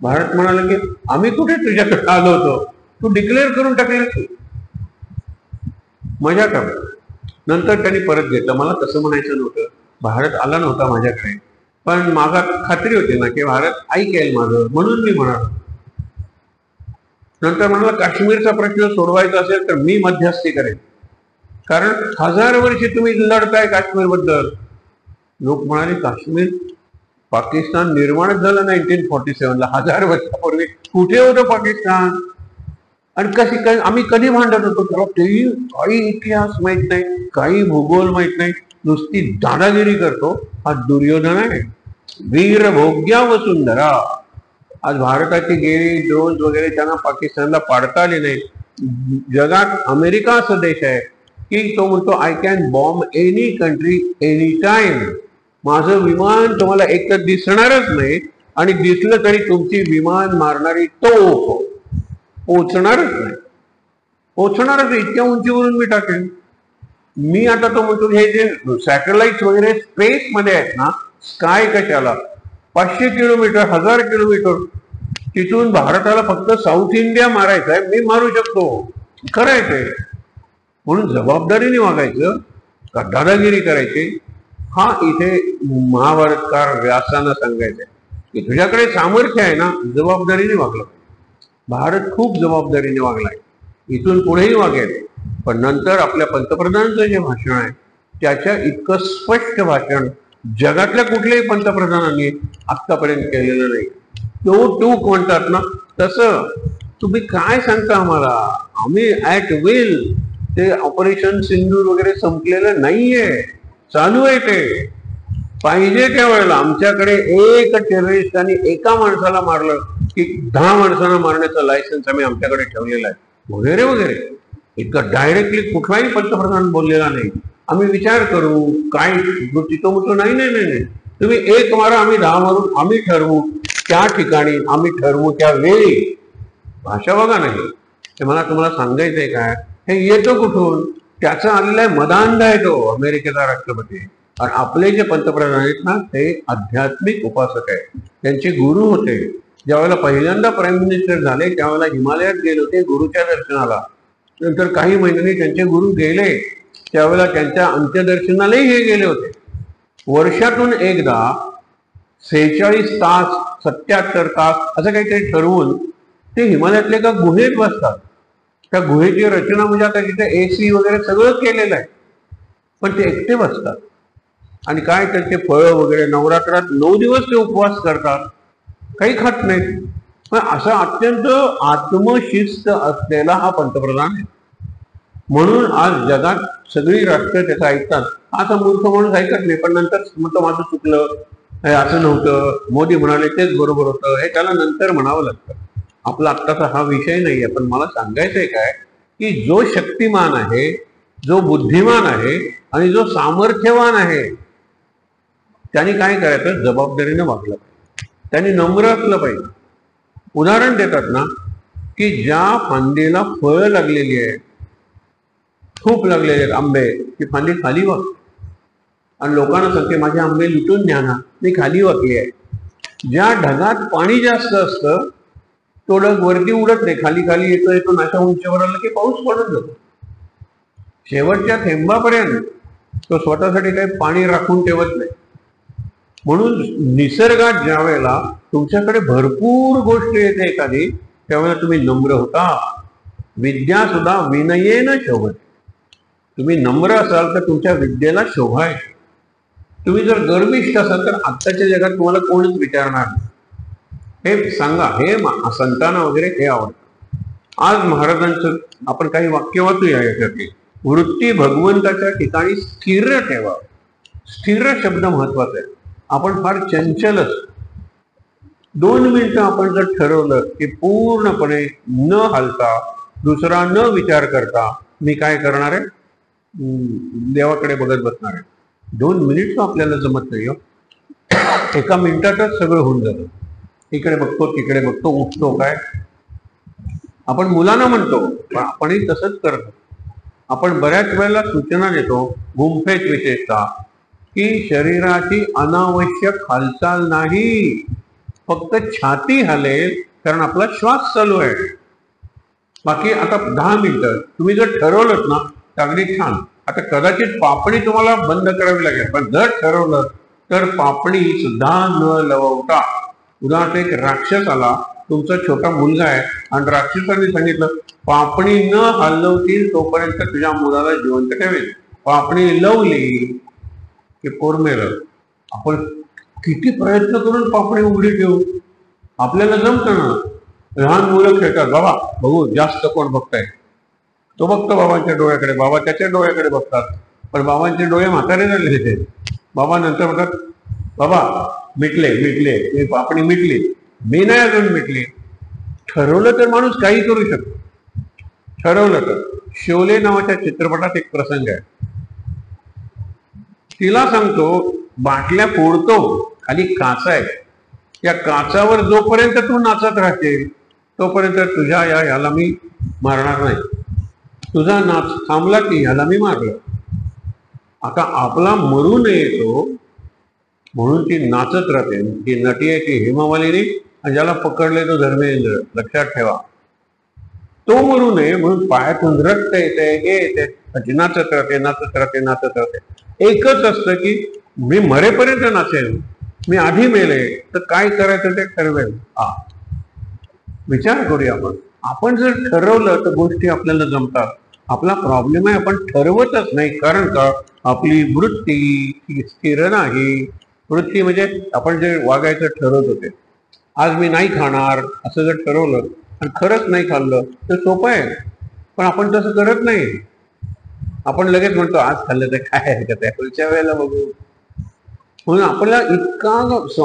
भारत म्हणाला की आम्ही कुठे तुझ्याकडे आलो होतो, तू डिक्लेअर करून टाकले. मजा का. नंतर त्यांनी परत घेतलं. मला तसं म्हणायचं नव्हतं, भारत आला नव्हता माझ्याकडे, पण माझा खात्री होती ना की भारत ऐकेल माझं, म्हणून मी म्हणालो. नंतर म्हणाला काश्मीरचा प्रश्न सोडवायचा असेल तर मी मध्यस्थी करेन, कारण 1000 वर्षे तुम्ही लढताय काश्मीर बद्दल. लोक म्हणाले काश्मीर पाकिस्तान निर्माणच झालं 1947ला. 1000 वर्षापूर्वी कुठे होतं पाकिस्तान आणि कशी काय आम्ही कधी भांडत होतो. त्याला तेही काही इतिहास माहित नाही, काही भूगोल माहित नाही, नुसती दादागिरी करतो. हा दुर्योधन आहे. वीर भोग्या वसुंधरा. आज भारताची गेली ड्रोन वगैरे त्यांना पाकिस्तानला पाडता आले नाही. जगात अमेरिका असा देश आहे की तो म्हणतो I can bomb any country any time. माझं विमान तुम्हाला एक तर दिसणारच नाही आणि दिसलं तरी तुमची विमान मारणारी तोफ पोचणारच नाही. पोचणारच इतक्या उंचीवरून मी टाकेन. मी आता तो म्हणतो हे जे सॅटेलाइट वगैरे स्पेस मध्ये आहेत ना, स्काय कशाला 500 किलोमीटर 1000 किलोमीटर तिथून भारताला फक्त साऊथ इंडिया मारायचं आहे, मी मारू शकतो. करायचंय म्हणून जबाबदारीने वागायचं का दादागिरी करायची. हा इथे महाभारतकार व्यासांना सांगायचंय की तुझ्याकडे सामर्थ्य आहे ना, जबाबदारीने वागलं. भारत खूप जबाबदारीने वागलाय, इथून पुढेही वागेल. पण नंतर आपल्या पंतप्रधानांचं जे भाषण आहे त्याच्या इतकं स्पष्ट भाषण जगातल्या कुठल्याही पंतप्रधानांनी आतापर्यंत केलेलं नाही. तो टूक म्हणतात ना तसं. तुम्ही काय सांगता आम्हाला, आम्ही ऍट विल. ते ऑपरेशन सिंधूर वगैरे संपलेलं नाहीये, चालू आहे. ते पाहिजे त्या वेळेला आमच्याकडे एक टेररिस्ट आणि एका माणसाला मारलं की 10 माणसांना मारण्याचं लायसन्स आम्ही आमच्याकडे ठेवलेलं आहे वगैरे वगैरे. इतकं डायरेक्टली कुठलाही पंतप्रधान बोललेला नाही. आम्ही विचार करू काय तो म्हणतो नाही नाही नाही नाही, तुम्ही एक मारा आम्ही 10 मारून आम्ही ठरवू त्या ठिकाणी, आम्ही ठरवू त्या वेळी. भाषा बघा नाही. ते मला तुम्हाला सांगायचंय काय, हे येतो कुठून, त्याचा आलेला आहे मदांध आहे तो अमेरिकेचा राष्ट्रपती. आणि आपले जे पंतप्रधान आहेत ना ते आध्यात्मिक उपासक आहेत. त्यांचे गुरु होते. ज्यावेळेला पहिल्यांदा प्राईम मिनिस्टर झाले त्यावेळेला हिमालयात गेले होते गुरुच्या दर्शनाला. नंतर काही महिन्यांनी त्यांचे गुरु गेले, त्यावेळेला त्यांच्या अंत्यदर्शनालाही हे गेले होते. वर्षातून एकदा 46 तास 77 तास असं काहीतरी ठरवून ते हिमालयातल्या एका गुहेत बसतात. त्या गुहेची रचना म्हणजे आता तिथे AC वगैरे सगळं केलेलं आहे, पण ते एकटे बसतात. आणि काय त्यांचे फळं वगैरे नवरात्रात 9 दिवस ते उपवास करतात, काही खात नाहीत. पण असा अत्यंत आत्मशिस्त असलेला हा पंतप्रधान आहे. म्हणून आज जगात सगळी राष्ट्र त्याचं ऐकतात. आता मूर्ख माणूस ऐकत नाही, पण नंतर म्हणतो माझं चुकलं, हे असं नव्हतं, मोदी म्हणाले तेच बरोबर होतं, हे त्याला नंतर म्हणावं लागतं. आपला आत्ताचा हा विषय नाहीये. पण मला सांगायचंय काय की जो शक्तिमान आहे, जो बुद्धिमान आहे आणि जो सामर्थ्यवान आहे त्यांनी काय करायचं, जबाबदारीने वागलं पाहिजे, त्यांनी नम्र असलं पाहिजे. उदाहरण देतात ना की ज्या फांदीला फळं लागलेली आहे, खूप लागलेले आहेत आंबे, ती फांदी खाली वागते आणि लोकांना सांगते माझे आंबे लुटून द्या ना, मी खाली वाकली आहे. ज्या ढगात पाणी जास्त असतं तो ढग वरती उडत नाही, खाली खाली येतो येतो अशा उंचीवर आला की पाऊस पडून जातो. शेवटच्या थेंबापर्यंत तो स्वतःसाठी काही पाणी राखून ठेवत नाही. म्हणून निसर्गात ज्या वेळेला तुमच्याकडे भरपूर गोष्ट येते एखादी, त्यावेळेला तुम्ही नम्र होता. विद्या सुद्धा विनयेन शोभते. तुम्ही नम्र असाल तर तुमच्या विद्येला शोभा आहे. तुम्ही जर गर्विष्ठ असाल तर आत्ताच्या जगात तुम्हाला कोणच विचारणार नाही. हे सांगा, हे संतांना वगैरे हे आवडतं. आज महाराजांचं आपण काही वाक्य वाचूया याच्यातली. वृत्ती भगवंताच्या ठिकाणी स्थिर ठेवा. स्थिर शब्द महत्वाचा आहे. आपण फार चंचल असतो. 2 मिनिटं आपण जर ठरवलं की पूर्णपणे न हालता, दुसरा न विचार करता मी काय करणार आहे, देवाकडे बघत बसणार आहे. 2 मिनिट आपल्याला जमत नाही. एका मिनिटातच सगळं होऊन जातं. इकडे बघतो तिकडे बघतो, उठतो काय. आपण मुलांना म्हणतो पण आपणही तसंच करतो. आपण बऱ्याच वेळेला सूचना देतो, गुंफेत विशेषतः, की शरीराची अनावश्यक हालचाल नाही, फक्त छाती हलेल कारण आपला श्वास चालू आहे. बाकी आता 10 मिनिटं तुम्ही जर ठरवलं ना तर अगदी छान. आता कदाचित पापणी तुम्हाला बंद करावी लागेल, पण जर ठरवलं तर पापणी सुद्धा न लवटा. उदाहरणार्थ एक राक्षस आला, तुमचा छोटा मुलगा आहे आणि राक्षसाने सांगितलं पापणी न हलवतील तोपर्यंत तुझ्या मुलाला जिवंत ठेवेल. पापणी लवली की पोर मेलं. आपण किती प्रयत्न करून पापणी उघडी ठेवू, आपल्याला जमतं ना. लहान मुलं खेळतात, बाबा बघू जास्त कोण बघताय. तो बघतो बाबांच्या डोळ्याकडे, बाबा त्याच्या डोळ्याकडे बघतात, पण बाबांचे डोळे म्हातारे झालेले. बाबा नंतर म्हणतात बाबा मिटले मिटले, मी पापणी मिटली, मी नाही अजून मिटली. ठरवलं तर माणूस काही करू शकतो. ठरवलं तर. शोले नावाच्या चित्रपटात एक प्रसंग आहे. तिला सांगतो बाटल्या फोडतो, खाली काच आहे, या काचावर जोपर्यंत तू नाचत राहशील तोपर्यंत तुझ्या ह्याला मी मारणार नाही. तुझा नाच थांबला की ह्याला मी मारलं. आता आपला मरू नये तो म्हणून ती नाचत राहते. ती नटी आहे ती हेमामालिनी, आणि ज्याला पकडले तो धर्मेंद्र. लक्षात ठेवा, तो मरू नये म्हणून पायातून रक्त येते, हे येते, नाचत राहते नाचत राहते नाचत राहते. एकच असतं की मी मरेपर्यंत नाचेल, मी आधी मेले तर काय करायचं ते ठरवेल. विचार करूया आपण जर ठरवलं तर गोष्टी आपल्याला जमतात. आपला प्रॉब्लेम आहे आपण ठरवतच नाही. कारण का, आपली वृत्ती स्थिर नाही. वृत्ती म्हणजे आपण जे वागायचं ठरवत होते, आज मी नाही खाणार असं जर ठरवलं आणि खरंच नाही खाल्लं तर सोपं आहे, पण आपण तसं करत नाही. आपण लगेच म्हणतो आज खाल्लं तर काय हरकत आहे, पुढच्या वेळेला बघू. म्हणून आपल्याला इतका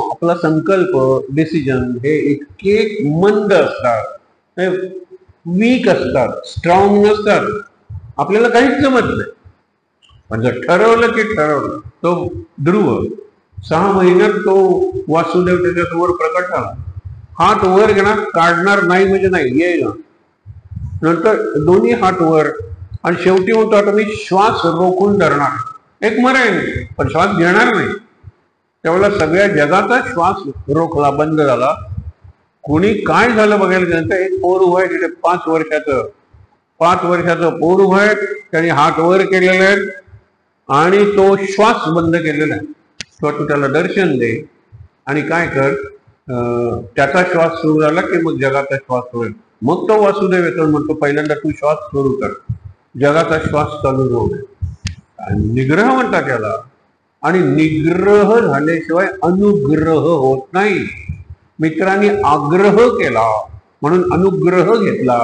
आपला संकल्प, डिसिजन हे इतके मंद असतात, वीक असतात, स्ट्रॉंग नसतात. आपल्याला काहीच जमत नाही. पण जर ठरवलं की ठरवलं, तो ध्रुव 6 महिन्यात तो वासुदेव त्याच्यासमोर प्रकट झाला. हात वर घेणार, काढणार नाही म्हणजे नाही, येईल नंतर दोन्ही हात वर, आणि शेवटी म्हणतो आता मी श्वास रोखून धरणार. एक मरेन पण श्वास घेणार नाही. त्यावेळेला सगळ्या जगाचा श्वास रोखला, बंद झाला. कोणी काय झालं बघायला गेलं तर एक पोर उभं आहे तिथे, 5 वर्षाचं पोर उभं आहे. त्याने हात वर केलेले आहेत आणि तो श्वास बंद केलेला आहे. तू त्याला दर्शन दे आणि काय कर, त्याचा श्वास सुरू झाला की मग जगाचा श्वास होईल. मग तो वासुदेव येतो, म्हणतो पहिल्यांदा तू श्वास सुरू कर, जगाचा श्वास चालू राहू दे. निग्रह म्हणतात त्याला. आणि निग्रह झाल्याशिवाय अनुग्रह होत नाही. मित्रांनी आग्रह केला म्हणून अनुग्रह घेतला.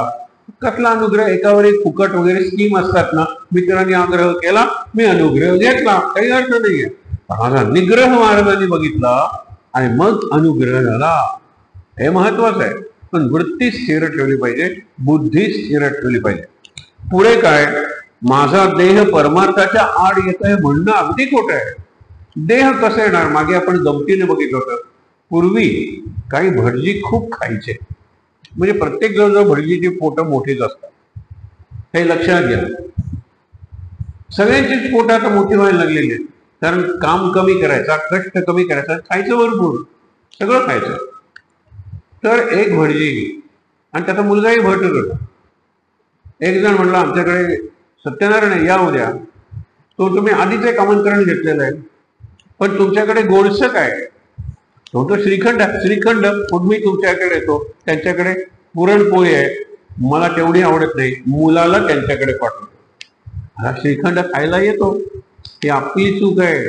कसला अनुग्रह, एकावर एक फुकट वगैरे स्कीम असतात ना. मित्रांनी आग्रह केला, मी अनुग्रह घेतला, काही अर्थ नाहीये. माझा निग्रह महाराजांनी बघितला आणि मग अनुग्रह झाला. हे महत्वाचं आहे. पण वृत्ती स्थिर ठेवली पाहिजे, बुद्धी स्थिर ठेवली पाहिजे. पुढे काय, माझा देह परमार्थाच्या आड येत आहे म्हणणं अगदी खोटं आहे. देह कसं येणार, मागे आपण गमतीने बघितलं होतं. पूर्वी काही भटजी खूप खायचे, म्हणजे प्रत्येक जवळ भटजीची पोटं मोठीच असतात, हे लक्षात घ्या. सगळ्यांचीच पोटं आता मोठी व्हायला लागलेली आहेत. कारण काम कमी करायचा, कष्ट कमी करायचा, खायचं भरपूर, सगळं खायचं. तर एक भटजी आणि त्याचा मुलगाही भटच होता. एक जण म्हणला आमच्याकडे सत्यनारायण या उद्या, तो तुम्ही आधीच एक आमंत्रण घेतलेलं आहे, पण तुमच्याकडे गोडसं काय. तो श्रीखंड, श्रीखंड मग मी तुमच्याकडे येतो. त्यांच्याकडे पुरणपोळी आहे, मला तेवढी आवडत नाही, मुलाला त्यांच्याकडे पाठवतो. हा श्रीखंड खायला येतो, ही आपली चूक आहे.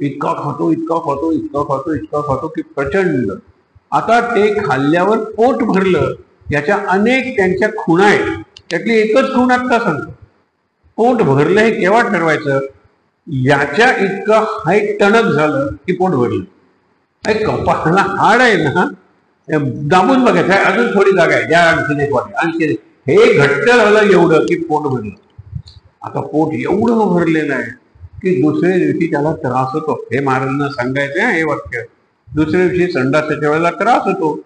इतका खातो इतका खातो इतका खातो इतका खातो की प्रचंड. आता ते खाल्ल्यावर पोट भरलं, याच्या अनेक त्यांच्या खुणा आहेत. त्यातली एकच खूण आत्ता सांगतो. पोट भरलं हे केव्हा ठरवायचं, याच्या इतकं हाय टणक झालं की पोट भरलं. कपाळाला हाड आहे ना, दाबून बघायचं आहे, अजून थोडी जागा आहे, ज्या आणखीन एक वाटे आणखी हे घट्ट झालं एवढं की पोट भरलं. आता पोट एवढं भरलेलं आहे की दुसऱ्या दिवशी त्याला त्रास होतो. हे महाराजांना सांगायचं आहे हे वाक्य. दुसऱ्या दिवशी संडासाच्या वेळेला त्रास होतो.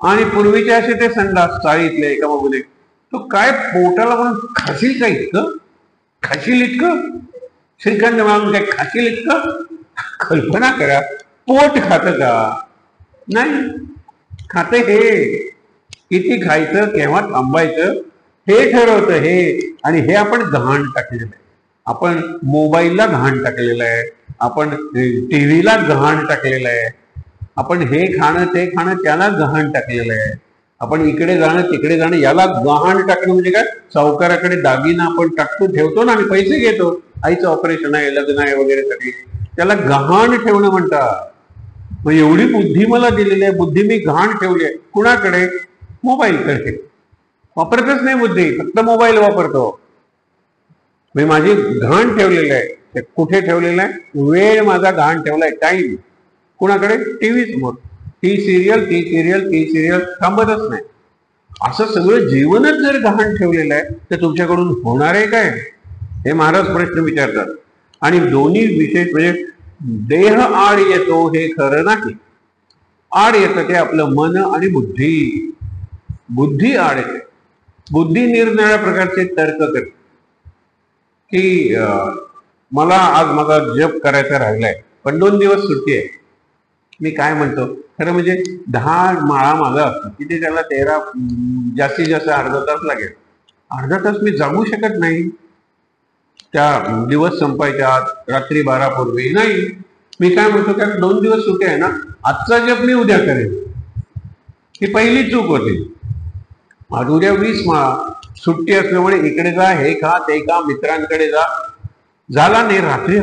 आणि पूर्वीचे असे ते संडास चाळीतले एका बाजूने, तो काय पोटाला म्हणून खाशील का इतकं, खाशील इतकं श्रीखंड म्हणून काय खाशील इतकं. कल्पना करा, पोट खातं का? नाही खाते. हे किती खायचं, केव्हा थांबायचं हे ठरवतं हे. आणि हे आपण घाण टाकलेलं आहे. आपण मोबाईलला घाण टाकलेलं आहे, आपण टीव्हीला घाण टाकलेलं आहे, आपण हे खाणं ते खाणं त्याला गहाण टाकलेलं आहे. आपण इकडे जाणं तिकडे जाणं याला गहाण टाकणं म्हणजे काय, सावकाराकडे दागिना आपण टाकतो ठेवतो ना आणि पैसे घेतो, आईचं ऑपरेशन आहे लग्न आहे वगैरे साठी, त्याला गहाण ठेवणं म्हणतात. मग एवढी बुद्धी मला दिलेली आहे, बुद्धी मी गहाण ठेवली आहे कुणाकडे? मोबाईलकडे. वापरतच नाही बुद्धी, फक्त मोबाईल वापरतो. मी माझी घाण ठेवलेली आहे. ते कुठे ठेवलेलं आहे? वेळ माझा घाण ठेवलाय, टाइम. कुणाकडे? टीव्ही समोर. ती सिरियल थांबतच नाही. असं सगळं जीवनच जर गहाण ठेवलेलं आहे तर तुमच्याकडून होणार आहे काय? हे महाराज प्रश्न विचारतात. आणि दोन्ही विशेष म्हणजे देह आड येतो हे खरं नाही. आड येतं ते आपलं मन आणि बुद्धी. बुद्धी आड येते. बुद्धी निरनिराळ्या प्रकारचे तर्क करते की मला आज माझा जप करायचा राहिलाय पण 2 दिवस सुट्टी आहे. मी काय म्हणतो, खरं म्हणजे 10 माळा माझा असतो तिथे त्याला 13 जास्तीत जास्त अर्धा तास लागेल. अर्धा तास मी जागू शकत नाही त्या दिवस संपायच्या आत, रात्री 12 पूर्वी नाही. मी काय म्हणतो, त्या 2 दिवस सुट्टी आहे ना, आजचा जप मी उद्या करेन. ही पहिली चूक होती. आज उद्या 20 माळा सुट्टी असल्यामुळे इकडे जा, हे खा ते खा, मित्रांकडे जा. झाला नाही, रात्री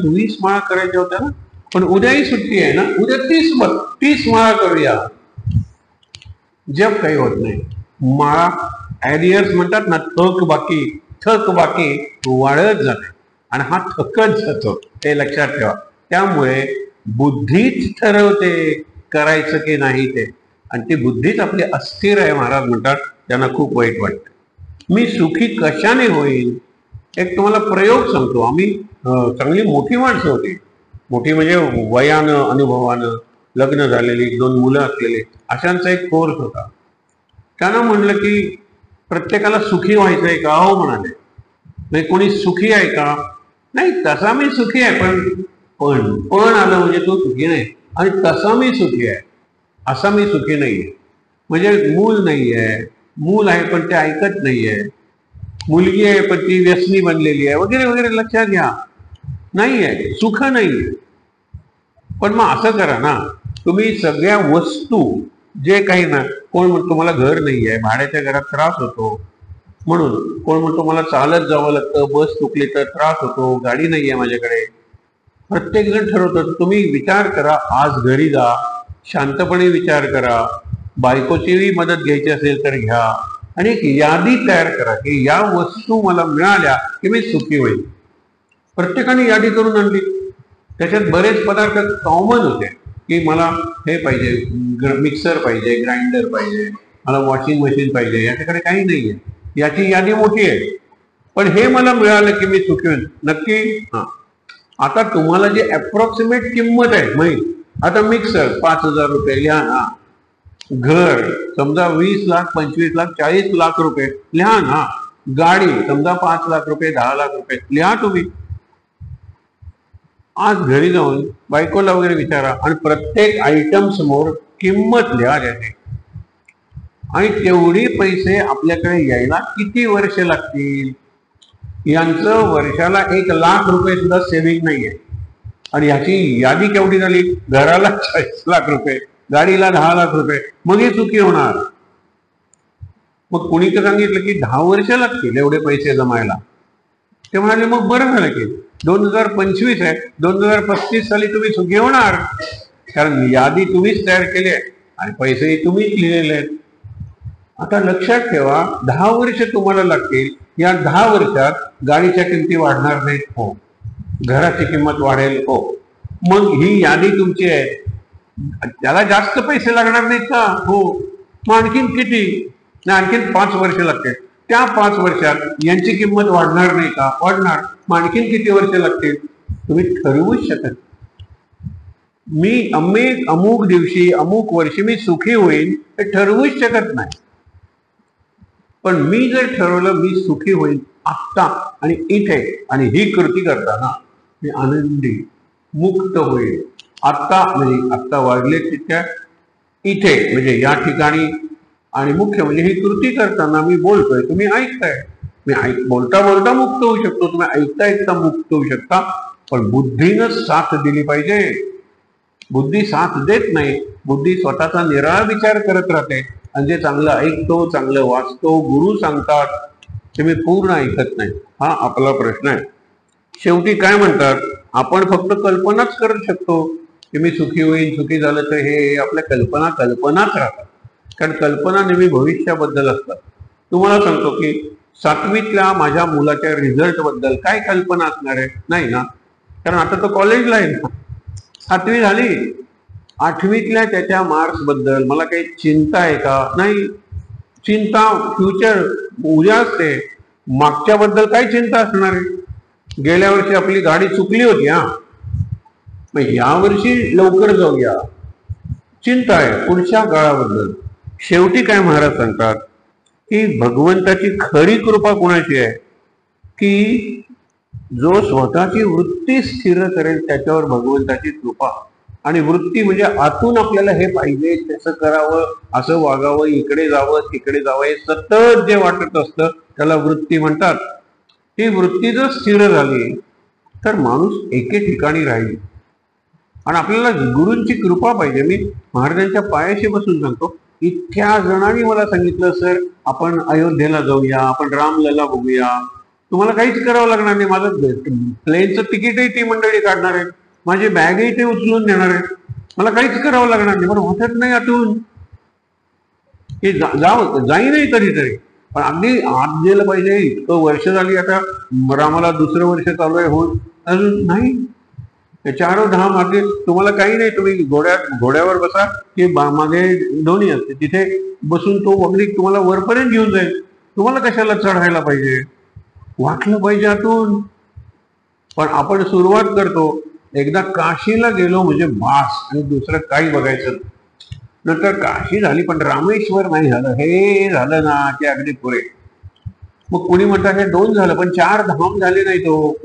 20 माळा करायच्या होत्या ना, पण उद्याही सुट्टी आहे ना, उद्या 30 माळा करूया. जप काही होत नाही. माळा ऍरियर्स म्हणतात ना, थक बाकी वाढत जाते आणि हा थकत जातो, हे लक्षात ठेवा. त्यामुळे बुद्धीच ठरवते करायचं की नाही ते, आणि ती बुद्धीच आपली अस्थिर आहे. महाराज म्हणतात त्यांना खूप वाईट वाटतं. मी सुखी कशाने होईल? एक तुम्हाला प्रयोग सांगतो. आम्ही चांगली मोठी माणसं होती, मोठी म्हणजे वयानं अनुभवानं, लग्न झालेली, 2 मुलं असलेली, अशांचा एक कोर्स होता. त्यांना म्हणलं की प्रत्येकाला सुखी व्हायचंय का? हो म्हणाले. नाही कोणी सुखी आहे का? नाही तसा मी सुखी आहे, पण आलं म्हणजे तो सुखी नाही. आणि तसा मी सुखी आहे, असा मी सुखी नाहीये. म्हणजे मूल नाहीये, मूल आहे पण ते ऐकत नाहीये, मुलगी आहे पण ती व्यसनी बनलेली आहे वगैरे वगैरे. लक्षात घ्या, नाहीये, सुख नाहीये. पण मग असं करा ना, तुम्ही सगळ्या वस्तू जे काही ना, कोण म्हणतो मला घर नाहीये, भाड्याच्या घरात त्रास होतो म्हणून, कोण म्हणतो मला चालत जावं लागतं, बस चुकली तर त्रास होतो, गाडी नाहीये माझ्याकडे. प्रत्येक जण ठरवतो. तुम्ही विचार करा, आज घरी जा, शांतपणे विचार करा, बायकोचीही मदत घ्यायची असेल तर घ्या, आणि एक यादी तयार करा की या वस्तू मला मिळाल्या की मी सुखी होईल. प्रत्येकाने यादी करून आणली. त्याच्यात बरेच पदार्थ कॉमन होते की मला हे पाहिजे, मिक्सर पाहिजे, ग्राइंडर पाहिजे, मला वॉशिंग मशीन पाहिजे. याच्याकडे काही नाहीये, याची यादी मोठी आहे, पण हे मला मिळालं की मी सुखी होईल. नक्की? हा. आता तुम्हाला जी अप्रॉक्सिमेट किंमत आहे माहीत. आता मिक्सर 5,000 रुपये लिहा ना. घर समजा 20 लाख, 25 लाख, 40 लाख रुपये लिहा ना. गाडी समजा 5 लाख रुपये, 10 लाख रुपये लिहा तुम्ही. आज घरी जाऊन बायकोला वगैरे विचारा आणि प्रत्येक आयटम समोर किंमत लिहा त्याची. आणि तेवढी पैसे आपल्याकडे यायला किती वर्ष लागतील? यांचं वर्षाला 1 लाख रुपये सुद्धा सेव्हिंग नाहीये. आणि ह्याची यादी केवढी झाली? घराला 40 लाख रुपये, गाडीला 10 लाख रुपये. मग हे सुखी होणार? मग कुणी तर सांगितलं की 10 वर्ष लागतील एवढे पैसे जमायला. ते म्हणाले मग बरं झालं की 2025 आहे, 2035 साली तुम्ही सुखी होणार, कारण यादी तुम्हीच तयार केली आहे आणि पैसेही तुम्हीच लिहिलेले आहेत. आता लक्षात ठेवा, 10 वर्ष तुम्हाला लागतील. या 10 वर्षात गाडीच्या किमती वाढणार नाहीत, हो. घराची किंमत वाढेल, हो. मग ही यादी तुमची आहे, त्याला जास्त पैसे लागणार नाहीत का? हो. मग आणखीन किती? आणखीन 5 वर्ष लागतील. त्या 5 वर्षात यांची किंमत वाढणार नाही का? वाढणार. मग आणखीन किती वर्ष लागतील? तुम्ही ठरवूच शकत. मी अमुक दिवशी अमुक वर्षी मी सुखी होईल हे ठरवूच शकत नाही. पण मी जर ठरवलं मी सुखी होईल आत्ता आणि इथे, आणि ही कृती करताना मी आनंदी मुक्त होईल. आत्ता म्हणजे आत्ता वाढले तितक्या इथे म्हणजे या ठिकाणी, आणि मुख्य म्हणजे ही कृती करताना मी बोलतोय, तुम्ही ऐकताय. मी बोलता बोलता मुक्त होऊ शकतो, तुम्ही ऐकता ऐकता मुक्त होऊ शकता. पण बुद्धीनं साथ दिली पाहिजे. बुद्धी साथ देत नाही. बुद्धी स्वतःचा निराळा विचार करत राहते, आणि जे चांगलं ऐकतो, चांगलं वाचतो, गुरु सांगतात ते मी पूर्ण ऐकत नाही. हा आपला प्रश्न आहे. शेवटी काय म्हणतात, आपण फक्त कल्पनाच करू शकतो की मी सुखी होईन, सुखी झालं तर हे आपल्या कल्पनाच राहतात. कारण कल्पना नेहमी भविष्याबद्दल असतात. तुम्हाला सांगतो की 7वीतल्या माझ्या मुलाच्या रिझल्ट बद्दल काय कल्पना असणार आहे? नाही ना, कारण आता तो कॉलेजला आहे ना. 7वी झाली. 8वीतल्या त्याच्या मार्क्स बद्दल मला काही चिंता आहे का? नाही. चिंता फ्युचर उद्या असते. मागच्या बद्दल काय चिंता असणार आहे? गेल्या वर्षी आपली गाडी चुकली होती, हा मग यावर्षी लवकर जाऊया. चिंता आहे पुढच्या काळाबद्दल. शेवटी काय महाराज सांगतात की भगवंताची खरी कृपा कोणाची आहे? की जो स्वतःची वृत्ती स्थिर करेल त्याच्यावर भगवंताची कृपा. आणि वृत्ती म्हणजे आतून आपल्याला हे पाहिजे, तसं करावं, असं वागावं, इकडे जावं, तिकडे जावं, हे सतत जे वाटत असतं त्याला वृत्ती म्हणतात. ही वृत्ती जर स्थिर झाली तर माणूस एके ठिकाणी राहील. आणि आपल्याला गुरूंची कृपा पाहिजे. मी महाराजांच्या पायाशी बसून सांगतो, इतक्या जणांनी मला सांगितलं सर आपण अयोध्येला जाऊया, आपण रामलला बघूया. तुम्हाला काहीच करावं लागणार नाही. माझं प्लेनचं तिकीटही ती मंडळी काढणार आहे, माझी बॅगही ते उचलून देणार आहे, मला काहीच करावं लागणार नाही. पण वाटत नाही आतून की जाईनही कधीतरी. पण अगदी आत गेलं पाहिजे. इतकं वर्ष झाली आता, रामाला 2रं वर्ष चालू आहे, होऊन अजून नाही. 4 धाम मागे तुम्हाला काही नाही. तुम्ही घोड्यावर बसा की मागे दोन्ही असते, तिथे बसून तो वगैरे तुम्हाला वरपर्यंत घेऊन जाईल. तुम्हाला कशाला चढायला पाहिजे? वाटलं पाहिजे आतून. पण आपण सुरुवात करतो, एकदा काशीला गेलो म्हणजे बास, आणि दुसरं काही बघायचं. नंतर काशी झाली पण रामेश्वर नाही झालं, हे झालं ना की अगदी पुरे. मग कुणी म्हणतात हे 2 झालं, पण 4 धाम झाले नाही. तो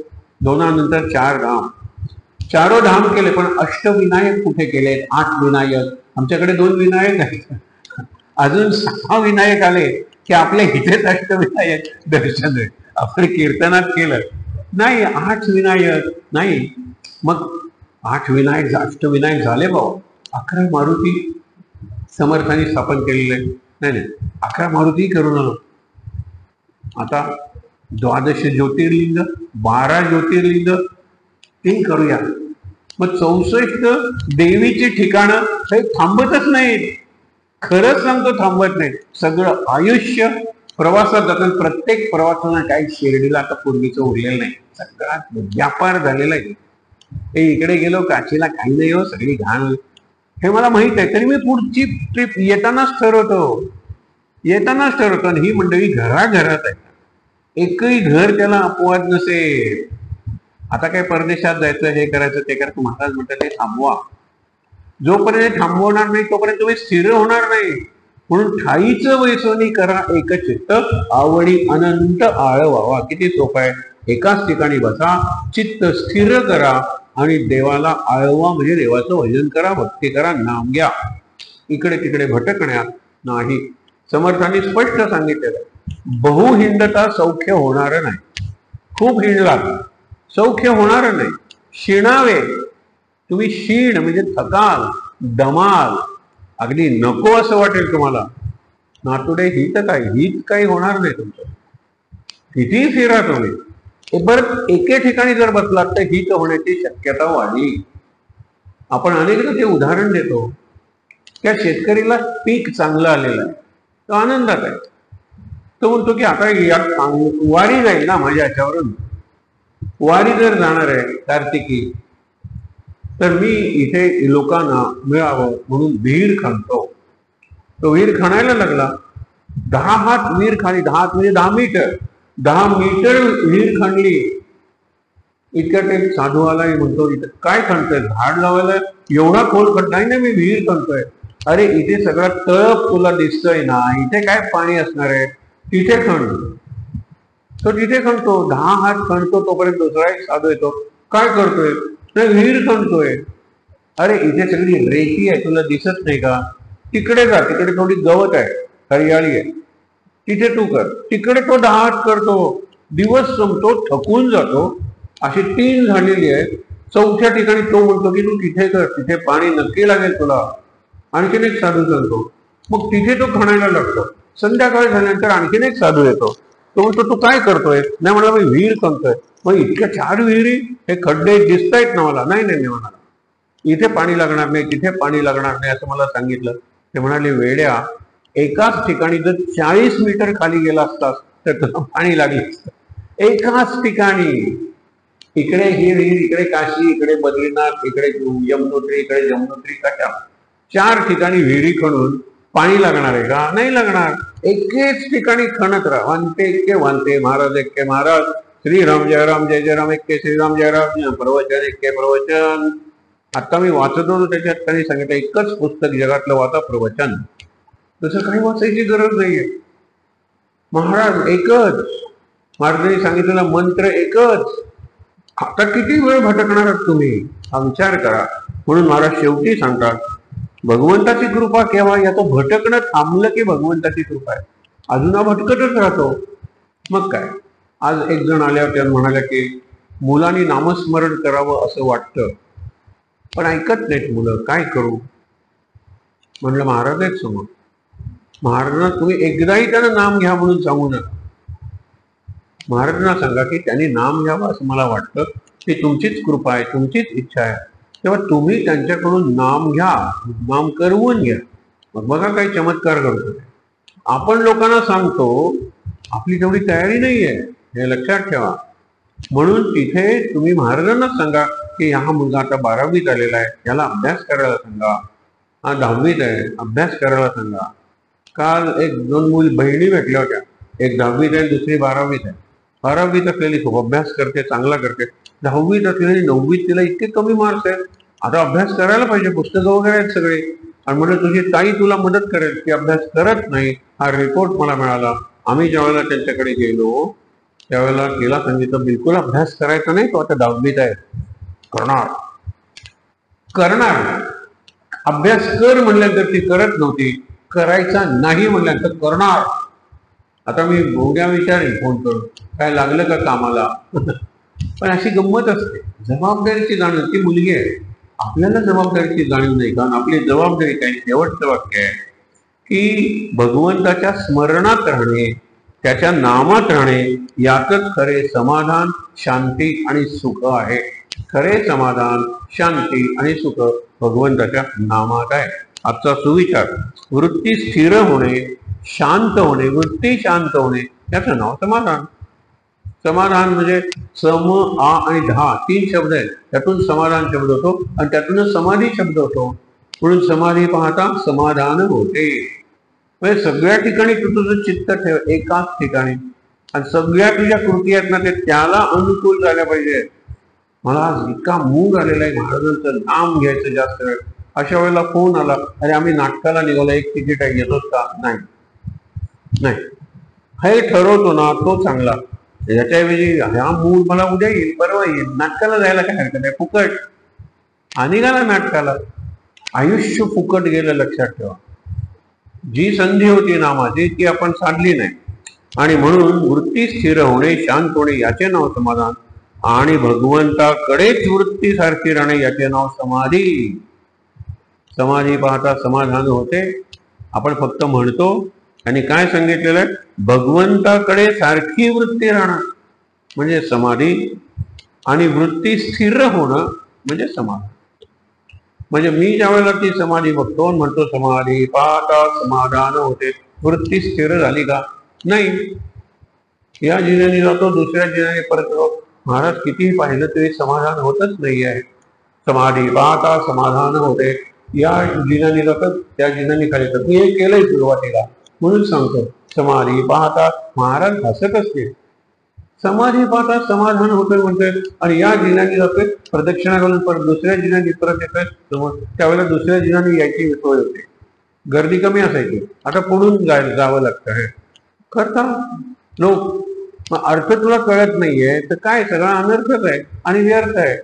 2नंतर 4 धाम. 4 धाम केले, पण अष्टविनायक कुठे केले? 8 विनायक. आमच्याकडे 2 विनायक आहेत. अजून 6 विनायक आले की आपल्या इथेच अष्टविनायक दर्शन आहे. आपण कीर्तनात केलं नाही. 8 विनायक नाही. मग 8 विनायक अष्टविनायक झाले भाऊ. 11 मारुती समर्थांनी स्थापन केलेले. नाही 11 मारुती करून आलो. आता 12 ज्योतिर्लिंग, 12 ज्योतिर्लिंग ते करूया. मग 64 देवीची ठिकाणं काही थांबतच नाहीत. खरंच सांगतो, थांबत नाही. सगळं आयुष्य प्रवासात जातात. प्रत्येक प्रवासाला काही शिर्डीला आता पूर्वीचं उरलेलं नाही. सगळा व्यापार झालेला आहे. ते इकडे गेलो काशीला, काही नाही हो, सगळी घाण. हे मला माहित आहे. तरी मी पुढची ट्रिप येतानाच ठरवतो. आणि ही मंडळी घराघरात आहे. एकही घर त्याला अपवाद नसेल. आता काय परदेशात जायचं, हे करायचं, ते करायचं. महाराज म्हणतात ते थांबवा. जोपर्यंत थांबवणार नाही तोपर्यंत तुम्ही स्थिर होणार नाही. म्हणून ठाईचं वैसोनी करा एकचित्त, आवडी अनंत आळ व्हावा. किती सोपं आहे. एकाच ठिकाणी बसा, चित्त स्थिर करा, आणि देवाला आळवा म्हणजे देवाचं भजन करा, भक्ती करा, नाम घ्या. इकडे तिकडे भटकण्यात नाही. समर्थांनी स्पष्ट सांगितलेलं, बहुहिंडता सौख्य होणार नाही. खूप हिंडला सौख्य होणार नाही. शिणावे तुम्ही, क्षीण म्हणजे थकाल, दमाल, अगदी नको असं वाटेल तुम्हाला. नातुडे हित काही होणार नाही तुमचं. कितीही फिरा तुम्ही. बरं एके ठिकाणी जर बसलात तर हित होण्याची शक्यता वाढली. आपण अनेकदा ते उदाहरण देतो. त्या शेतकरीला पीक चांगलं आलेलं आहे, तो आनंदात आहे. तो म्हणतो की आता वारी जाईल ना माझ्या याच्यावरून. वारी जर जाणार आहे कार्तिकी, तर मी इथे लोकांना मिळावं म्हणून विहीर खणतो. तो विहीर खणायला लागला. 10 हात विहीर खाली, 10 हात म्हणजे 10 मीटर, 10 मीटर विहीर खणली. इतक्यात एक साधू आला, म्हणतो इथं काय खणतोय, झाड लावायला एवढा खोल खणताय ना, मी विहीर खणतोय. अरे इथे सगळा तळप तुला दिसतोय ना, इथे काय पाणी असणार आहे, तिथे खण. तो तिथे खणतो, 10 हात खणतो. तोपर्यंत दुसरा एक साधू येतो, काय करतोय, नाही विहीर खणतोय. अरे इथे सगळी रेती आहे, तुला दिसत नाही का, तिकडे जा, तिकडे थोडी गवत आहे, हरियाळी आहे, तिथे तू कर. तिकडे तो 10 हात करतो, दिवस संपतो, थकून जातो. अशी 3 झालेली आहे. 4थ्या ठिकाणी तो म्हणतो की तू तिथे कर, तिथे पाणी नक्की लागेल तुला. आणखीन एक साधू सांगतो, मग तिथे तो खणायला लागतो. संध्याकाळ झाल्यानंतर आणखीन एक साधू येतो, तो म्हणतो तू काय करतोय, नाही म्हणा मी विहीर खणतोय. मग इतक्या 4 विहिरी, हे खड्डे दिसतायत ना मला, नाही नाही म्हणाला, इथे पाणी लागणार नाही, तिथे पाणी लागणार नाही असं मला सांगितलं. ते म्हणाले वेड्या, एकाच ठिकाणी जर 40 मीटर खाली गेला असतास तर तुला पाणी लागले असतं. एकाच ठिकाणी, इकडे ही विहीर, इकडे काशी, इकडे बद्रीनाथ, इकडे यमुनोत्री, इकडे यमुनोत्री, कशा 4 ठिकाणी विहिरी खणून पाणी लागणार आहे का, नाही लागणार. एकेच ठिकाणी खणत राहा, वानते एक्के वानते, महाराज एक्के महाराज, श्रीराम जय जय राम एक्के श्रीराम जय राम, प्रवचन एक्के प्रवचन. आता मी वाचत होतो त्याच्यात त्यांनी सांगितलं एकच पुस्तक जगातलं वाचा, प्रवचन. तसं काही वाचायची गरज नाहीये. महाराज एकच, महाराजांनी सांगितलेला मंत्र एकच. आता किती वेळ भटकणार आहात तुम्ही, हा विचार करा. म्हणून महाराज शेवटी सांगतात, भगवंताची कृपा केव्हा, याचं भटकणं थांबलं की भगवंताची कृपा आहे. अजून हा भटकतच राहतो. मग काय, आज एक जण आल्यावर त्या म्हणाल्या की मुलांनी नामस्मरण करावं असं वाटतं, पण ऐकत नाहीत मुलं, काय करू. म्हणलं महाराज आहेत समोर, महाराजांना तुम्ही एकदाही त्यांना नाम घ्या म्हणून सांगू नका. महाराजांना सांगा की त्यांनी नाम घ्यावं असं मला वाटतं, की तुमचीच कृपा आहे, तुमचीच इच्छा आहे, तेव्हा तुम्ही त्यांच्याकडून नाम घ्या, नाम करवून घ्या. मग बघा काही चमत्कार करतो. आपण लोकांना सांगतो, आपली तेवढी तयारी नाहीये, हे लक्षात ठेवा. म्हणून तिथे तुम्ही महाराजांनाच सांगा की हा मुलगा आता 12वीत आलेला आहे, त्याला अभ्यास करायला सांगा. हा 10वीत आहे, अभ्यास करायला सांगा. काल 1-2 बहिणी भेटल्या होत्या, एक 10वीत आहे, दुसरी 12वीत आहे. 12वीत असलेली खूप अभ्यास करते, चांगला करते. 10वीत असलेली 9वीत, तिला इतके कमी मार्क्स आहेत. आता अभ्यास करायला पाहिजे, पुस्तकं वगैरे आहेत सगळे. आणि म्हणजे तुझी ताई तुला मदत करेल, की अभ्यास करत नाही, हा रिपोर्ट मला मिळाला. आम्ही ज्या वेळेला त्यांच्याकडे गेलो त्यावेळेला तिला सांगितलं बिलकुल अभ्यास करायचा नाही, तो आता 10वीत आहे, करणार करणार. अभ्यास कर म्हणल्यानंतर ती करत नव्हती, करायचा नाही म्हणल्यानंतर करणार. आता मी उद्या विचारेन फोन करून, काय लागलं का कामाला. पण अशी गंमत असते, जबाबदारीची जाणीव. ती मुलगी आहे, आपल्याला जबाबदारीची जाणीव नाही, कारण आपली जबाबदारी काय, शेवटचं वाक्य आहे की भगवंताच्या स्मरणात राहणे, त्याच्या नामात राहणे, यातच खरे समाधान, शांती आणि सुख आहे. खरे समाधान, शांती आणि सुख भगवंताच्या नामात आहे. आजचा सुविचार, वृत्ती स्थिर होणे, शांत होणे, वृत्ती शांत होणे, याचं नाव समाधान. समाधान म्हणजे सम, आ आणि धा 3 शब्द आहेत, त्यातून समाधान शब्द होतो आणि त्यातूनच समाधी शब्द होतो. म्हणून समाधी पाहता समाधान होते. म्हणजे सगळ्या ठिकाणी तू तुझं चित्त ठेव, एकाच ठिकाणी. आणि सगळ्या तुझ्या कृती आहेत ना, ते त्याला अनुकूल झाल्या पाहिजे. मला आज इतका मूड आलेला आहे महाराजांचं नाम घ्यायचं जास्त वेळ. अशा वेळेला फोन आला, अरे आम्ही नाटकाला निघालो, 1 तिकीट आहे, येतोच का, नाही नाही, हे ठरवतो ना तो चांगला. याच्याऐवजी हा मूड मला उद्या येईल, परवा येईल, नाटकाला जायला काय हरकत आहे, फुकट. आणि का ना नाटकाला, आयुष्य फुकट गेलं, लक्षात ठेवा. जी संधी होती नामाची ती आपण साधली नाही. आणि म्हणून वृत्ती स्थिर होणे, शांत होणे, याचे नाव समाधान. आणि भगवंताकडेच वृत्ती सारखी राहणे, याचे नाव समाधी. समाधी पाहता समाधान होते. आपण फक्त म्हणतो. आणि काय सांगितलेलं आहे, भगवंताकडे सारखी वृत्ती राहणं म्हणजे समाधी, आणि वृत्ती स्थिर होणं म्हणजे समाधान. म्हणजे मी ज्या वेळेला ती समाधी बघतो, म्हणतो समाधी पाहता समाधान होते, वृत्ती स्थिर झाली का, नाही. या जिन्याने जातो, दुसऱ्या जिन्याने परत जातो. महाराज कितीही पाहिलं तरी समाधान होतच नाही आहे. समाधी पाहता समाधान होते, या जिन्याने जातात, त्या जिन्याने खाली जातात. मी हे केलंय सुरुवातीला, म्हणून सांगतो. समाधी पाहता महाराज हसत असते. समाधी पाहता समाधान होतोय म्हणतोय, आणि या जिन्याने जातोय प्रदक्षिणा घालून, परत दुसऱ्या जिन्याने परत येतोय समोर. त्यावेळेला दुसऱ्या जिन्याने यायची सोय होते, गर्दी कमी असायची. आता पुढून जावं लागतं हे करता लोक. मग अर्थ तुला कळत नाहीये तर काय, सगळा अनर्थच आहे आणि व्यर्थ आहे.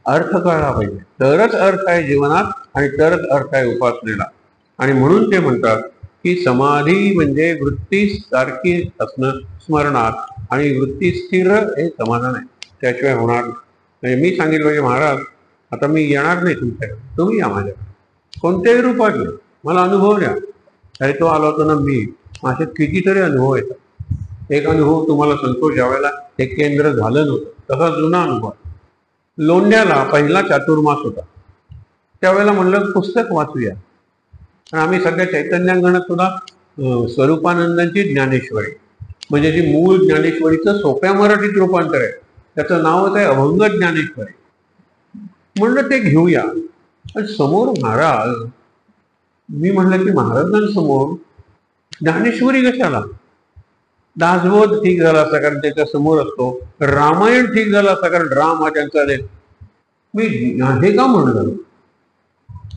अर्थ कळला पाहिजे, तरच अर्थ आहे जीवनात आणि तरच अर्थ आहे उपासनेला. आणि म्हणून ते म्हणतात की समाधी म्हणजे वृत्ती सारखी असणं स्मरणात, आणि वृत्ती स्थिर हे समाधान आहे, त्याशिवाय होणार नाही. म्हणजे मी सांगितलं पाहिजे महाराज आता मी येणार नाही तुमच्याकडे, तुम्ही या माझ्याकडे कोणत्याही रूपात या, मला अनुभव द्या. अरे तो आला होता ना मी, असे कितीतरी अनुभव येतात. एक अनुभव तुम्हाला सांगतो, ज्यावेळेला हे केंद्र झालं नव्हतं तसा जुना अनुभव. लोंढ्याला पहिला चातुर्मास होता, त्यावेळेला म्हणलं पुस्तक वाचूया. आणि आम्ही सगळ्या चैतन्यांगणात सुद्धा स्वरूपानंदांची ज्ञानेश्वरी, म्हणजे जी मूळ ज्ञानेश्वरीचं सोप्या मराठीत रूपांतर आहे, त्याचं नावच आहे अभंग ज्ञानेश्वरी. म्हणलं ते घेऊया. आणि समोर महाराज, मी म्हणलं की महाराजांसमोर ज्ञानेश्वरी कशाला? दासबोध ठीक झाला असता कारण त्याच्या समोर असतो, रामायण ठीक झाला असता कारण राम हा त्यांचा लेख. मी हे का म्हणलं,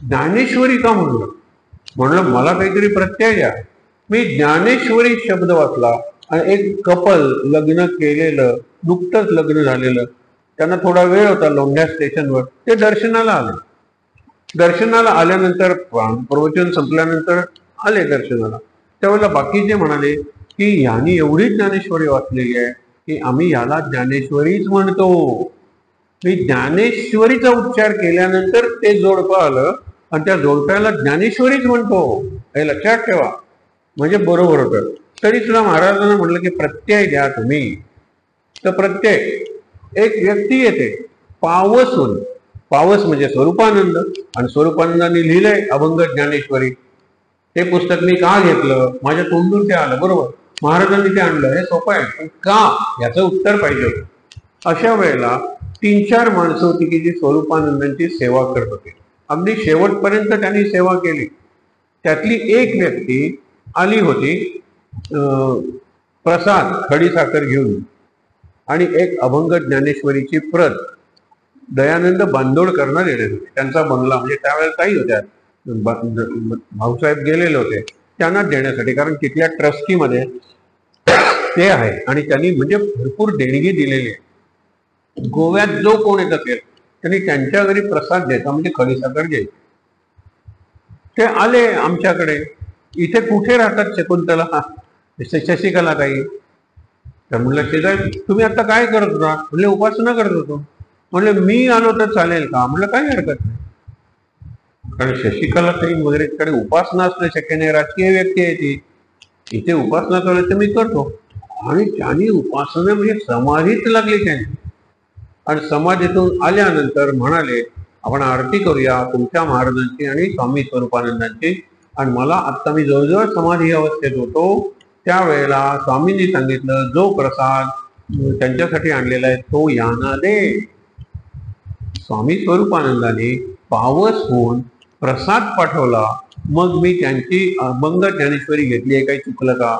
ज्ञानेश्वरी का म्हणलं? म्हणलं मला काहीतरी प्रत्यय द्या. मी ज्ञानेश्वरी शब्द वाचला आणि एक कपल लग्न केलेलं, नुकतंच लग्न झालेलं, त्यांना थोडा वेळ होता लोंढ्या स्टेशनवर, ते दर्शनाला आले. दर्शनाला आल्यानंतर प्रवचन संपल्यानंतर आले दर्शनाला, त्यावेळेला बाकीचे म्हणाले की यांनी एवढी ज्ञानेश्वरी वाचलेली आहे की आम्ही याला ज्ञानेश्वरीच म्हणतो. मी ज्ञानेश्वरीचा उच्चार केल्यानंतर ते जोडपं आलं आणि त्या जोडप्याला ज्ञानेश्वरीच म्हणतो, हे लक्षात ठेवा. म्हणजे बरोबर होतं. तरी सुद्धा महाराजांना म्हटलं की प्रत्यय द्या तुम्ही. तर प्रत्यय, एक व्यक्ती येते पावसून, पावस म्हणजे स्वरूपानंद, आणि स्वरूपानंदांनी लिहिलंय अभंग ज्ञानेश्वरी. ते पुस्तक मी का घेतलं, माझ्या तोंडून ते आलं, बरोबर महाराजांनी ते आणलं, हे सोपं आहे, पण का याचं उत्तर पाहिजे. अशा वेळेला 3-4 माणसं होती की जी स्वरूपानंदांची सेवा करत होती, अगदी शेवटपर्यंत त्यांनी सेवा केली. त्यातली एक व्यक्ती आली होती प्रसाद खडीसाखर घेऊन, आणि एक अभंग ज्ञानेश्वरीची प्रत दयानंद बांदोडकरांना देण्यात होती. त्यांचा बंगला, म्हणजे त्यावेळेला काही होत्या, भाऊसाहेब गेलेले होते त्यांना देण्यासाठी, कारण तिथल्या ट्रस्टीमध्ये ते आहे आणि त्यांनी म्हणजे भरपूर देणगी दिलेली आहे. गोव्यात जो कोण येत असेल त्यांनी त्यांच्या घरी प्रसाद द्यायचा, म्हणजे खडीसाखर घ्यायची. ते आले आमच्याकडे, इथे कुठे राहतात शकुंतला, शशिकला ताई? तर म्हणलं शेजारी तुम्ही आता काय करत होता? म्हणले उपासना करत होतो. म्हणले मी आलो तर चालेल का? म्हणलं काही हरकत नाही, कारण शशिकला ताई वगैरेकडे उपासना असणं शक्य नाही, राजकीय व्यक्ती आहे ती, इथे उपासना करायला तर मी करतो. आणि त्यांनी उपासना म्हणजे समाधीच लागली त्यांनी. आणि समाधीतून आल्यानंतर म्हणाले आपण आरती करूया तुमच्या महाराजांची आणि स्वामी स्वरूपानंदांची. आणि मला आता मी जवळजवळ समाधी अवस्थेत होतो, त्यावेळेला स्वामींनी सांगितलं जो प्रसाद त्यांच्यासाठी आणलेला आहे तो यांना दे. स्वामी स्वरूपानंदाने पावस होऊन प्रसाद पाठवला, मग मी त्यांची अभंग ज्ञानेश्वरी घेतली आहे, काही चुकलं का?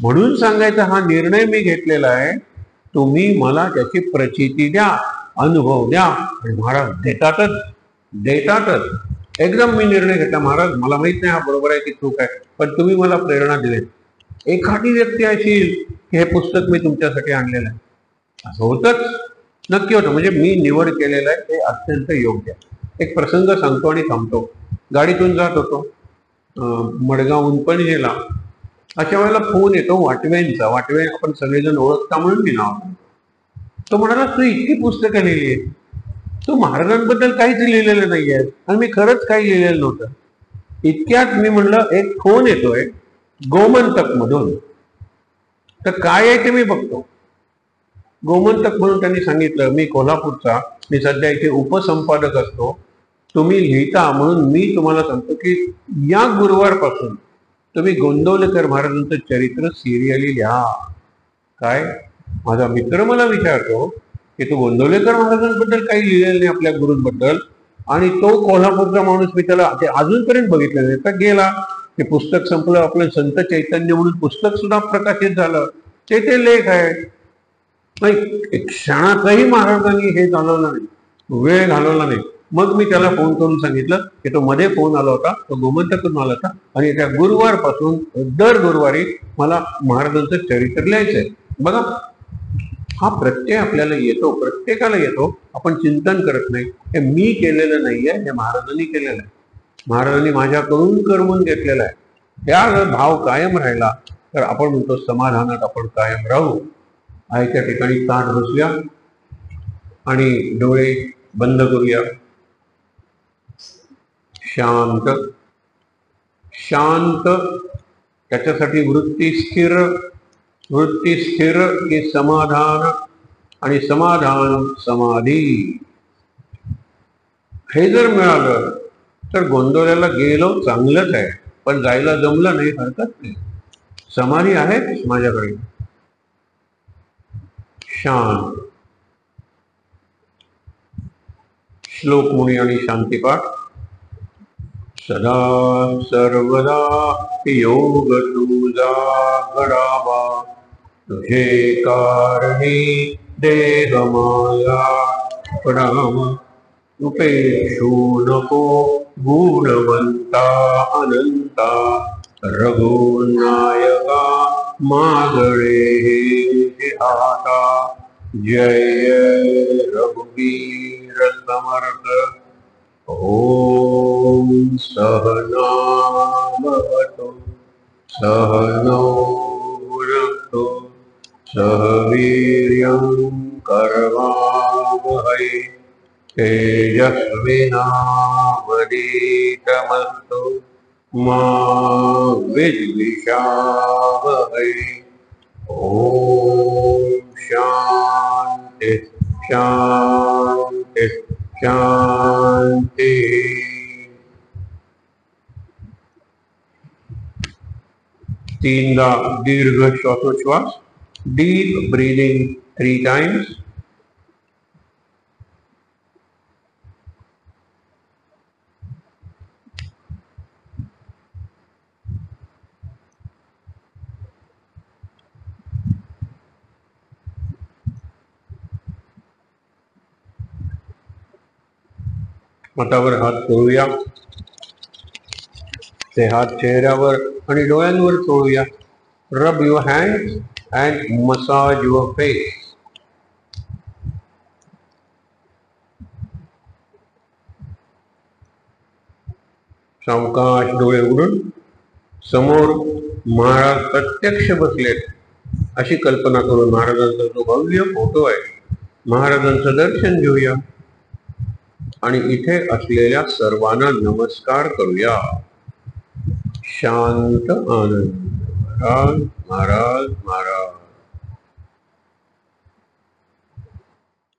म्हणून सांगायचा हा निर्णय मी घेतलेला आहे, तुम्ही मला त्याची प्रचिती द्या, अनुभव द्या. आणि महाराज देतातच देतातच. एकदम मी निर्णय घेतला, महाराज मला माहित नाही हा बरोबर आहे की चूक आहे, पण तुम्ही मला प्रेरणा दिली. एखादी व्यक्ती अशी की हे पुस्तक मी तुमच्यासाठी आणलेलं आहे, असं होतच, नक्की होतं. म्हणजे मी निवड केलेलं आहे ते अत्यंत योग्य आहे. एक प्रसंग सांगतो आणि थांबतो. गाडीतून जात होतो मडगावहून पणजीला, अशा वेळेला फोन येतो वाटवेंचा. वाटवे आपण सगळेजण ओळखता म्हणून मी नाव. तो म्हणाला तू इतकी पुस्तकं लिहिली आहे, तू महाराजांबद्दल काहीच लिहिलेलं नाही आहे. आणि मी खरंच काही लिहिलेलं नव्हतं. इतक्यात मी म्हणलं एक फोन येतोय गोमंतक मधून, तर काय आहे ते मी बघतो. गोमंतक म्हणून त्यांनी सांगितलं मी कोल्हापूरचा, मी सध्या इथे उपसंपादक असतो, तुम्ही लिहिता म्हणून मी तुम्हाला सांगतो की या गुरुवारपासून तुम्ही गोंदवलेकर महाराजांचं चरित्र सिरियली लिहा. काय? माझा मित्र मला विचारतो की तू गोंदवलेकर महाराजांबद्दल काही लिहिलेलं नाही आपल्या गुरूंबद्दल, आणि तो कोल्हापूरचा माणूस, मी त्याला अजूनपर्यंत बघितलं नाही, तर गेला ते पुस्तक संपलं, आपलं संत चैतन्य म्हणून पुस्तक सुद्धा प्रकाशित झालं, ते लेख आहेत. एक क्षणातही महाराजांनी हे घालवलं नाही, वेळ घालवला नाही. मग मी त्याला फोन करून सांगितलं की तो मध्ये फोन आला होता, तो गोमंतकून आला होता, आणि त्या गुरुवारपासून दर गुरुवारी मला महाराजांचं चरित्र लिहायचंय. बघा, हा प्रत्यय आपल्याला येतो, प्रत्येकाला येतो, आपण चिंतन करत नाही. हे मी केलेलं नाहीये, हे महाराजांनी केलेलं आहे. महाराजांनी माझ्याकडून करवून घेतलेला आहे. त्या भाव कायम राहिला तर आपण म्हणतो समाधानात आपण कायम राहू. आहे त्या ठिकाणी ताट बसूया आणि डोळे बंद करूया. शांत शांत, त्याच्यासाठी वृत्ती स्थिर. वृत्ती स्थिर की समाधान, आणि समाधान समाधी. हे जर मिळालं तर गोंधळाला गेलो चांगलंच आहे, पण जायला जमलं नाही हरकत नाही. समाधी आहे माझ्याकडे. शांत. श्लोक मुनी आणि शांतिपाठ. सदा सर्वदा योग तुझा घडावा, तुझे कारणी देह माया पडावा. उपेक्षू नको गुणवंता अनंता, रघुनायका मागळे हाता. जय रघुवीर समर्थ. ओम सहना भवतु सहनौ भुनक्तु सह वीर्यं करवावहै तेजस्विनावधीतमस्तु मा विद्विषावहै. ओम शांति शांति शांति. तीनदा दीर्घ श्वासोच्छ्वास. Deep breathing 3 times. हातावर हात चोळूया. ते हात चेहऱ्यावर आणि डोळ्यांवर चोळूया. रब your hands and massage your face. सावकाश डोळे उघडून समोर महाराज प्रत्यक्ष बसलेत अशी कल्पना करून महाराजांचा जो भव्य फोटो आहे, महाराजांचं दर्शन घेऊया आणि इथे असलेल्या सर्वांना नमस्कार करूया. शांत आनंद. महाराज महाराज महाराज.